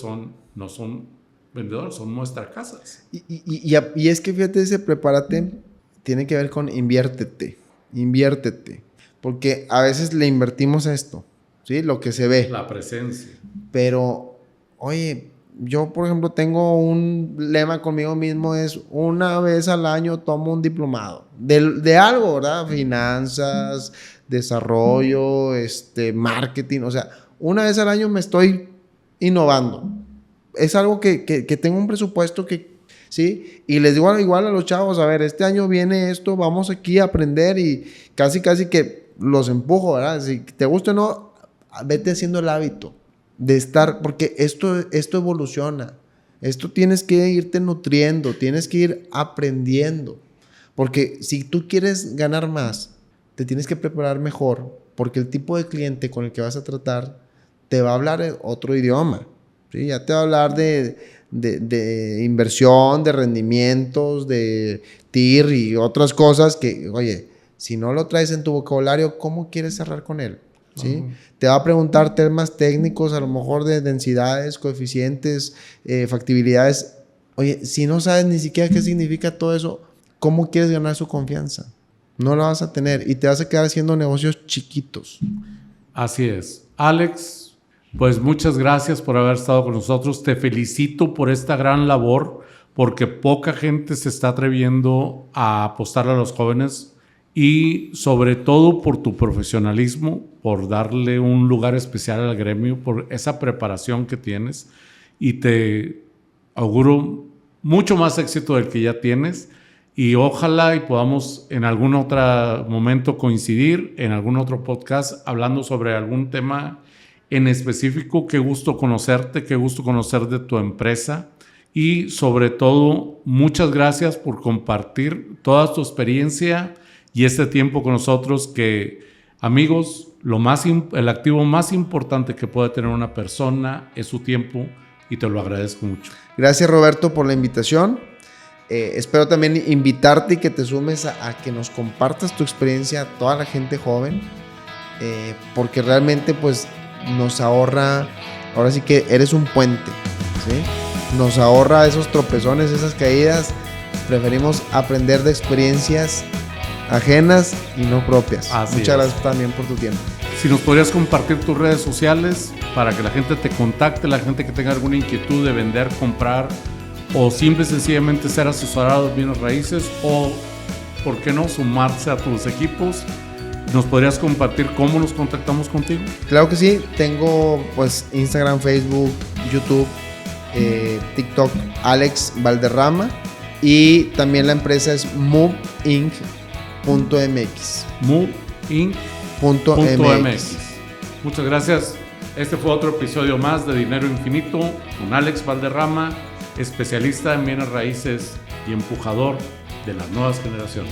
no son vendedores, son muestracasas. Y es que fíjate, ese prepárate tiene que ver con inviértete. Porque a veces le invertimos a esto, ¿sí? Lo que se ve. La presencia. Pero, oye, yo por ejemplo tengo un lema conmigo mismo, es una vez al año tomo un diplomado. De algo, ¿verdad? Finanzas, desarrollo, marketing, o sea, una vez al año me estoy innovando. Es algo que tengo un presupuesto que, ¿sí? Y les digo igual a los chavos, a ver, este año viene esto, vamos aquí a aprender y casi que los empujo, ¿verdad? Si te gusta o no, vete haciendo el hábito de estar, porque esto evoluciona. Esto tienes que irte nutriendo, tienes que ir aprendiendo. Porque si tú quieres ganar más, te tienes que preparar mejor, porque el tipo de cliente con el que vas a tratar te va a hablar otro idioma, ¿sí? Ya te va a hablar de inversión, de rendimientos, de TIR y otras cosas que, oye, si no lo traes en tu vocabulario, ¿cómo quieres cerrar con él? ¿Sí? Uh-huh. Te va a preguntar temas técnicos, a lo mejor de densidades, coeficientes, factibilidades. Oye, si no sabes ni siquiera qué significa todo eso, ¿cómo quieres ganar su confianza? No lo vas a tener y te vas a quedar haciendo negocios chiquitos. Así es. Alex, Pues muchas gracias por haber estado con nosotros. Te felicito por esta gran labor, porque poca gente se está atreviendo a apostar a los jóvenes y sobre todo por tu profesionalismo, por darle un lugar especial al gremio, por esa preparación que tienes, y te auguro mucho más éxito del que ya tienes, y ojalá y podamos en algún otro momento coincidir en algún otro podcast hablando sobre algún tema en específico. Qué gusto conocerte, qué gusto conocer de tu empresa, y sobre todo muchas gracias por compartir toda tu experiencia y este tiempo con nosotros, que, amigos, el activo más importante que puede tener una persona es su tiempo, y te lo agradezco mucho. Gracias, Roberto, por la invitación. Espero también invitarte y que te sumes a que nos compartas tu experiencia a toda la gente joven, porque realmente pues nos ahorra, ahora sí que eres un puente, ¿sí? Nos ahorra esos tropezones, esas caídas. Preferimos aprender de experiencias ajenas y no propias. Muchas gracias también por tu tiempo. Si nos podrías compartir tus redes sociales para que la gente te contacte, la gente que tenga alguna inquietud de vender, comprar, o simple y sencillamente ser asesorado de bienes raíces, o, ¿por qué no, sumarse a tus equipos? ¿Nos podrías compartir cómo nos contactamos contigo? Claro que sí. Tengo pues Instagram, Facebook, YouTube, TikTok, Alex Valderrama, y también la empresa es moveinc.mx. moveinc.mx. Muchas gracias. Este fue otro episodio más de Dinero Infinito con Alex Valderrama, especialista en bienes raíces y empujador de las nuevas generaciones.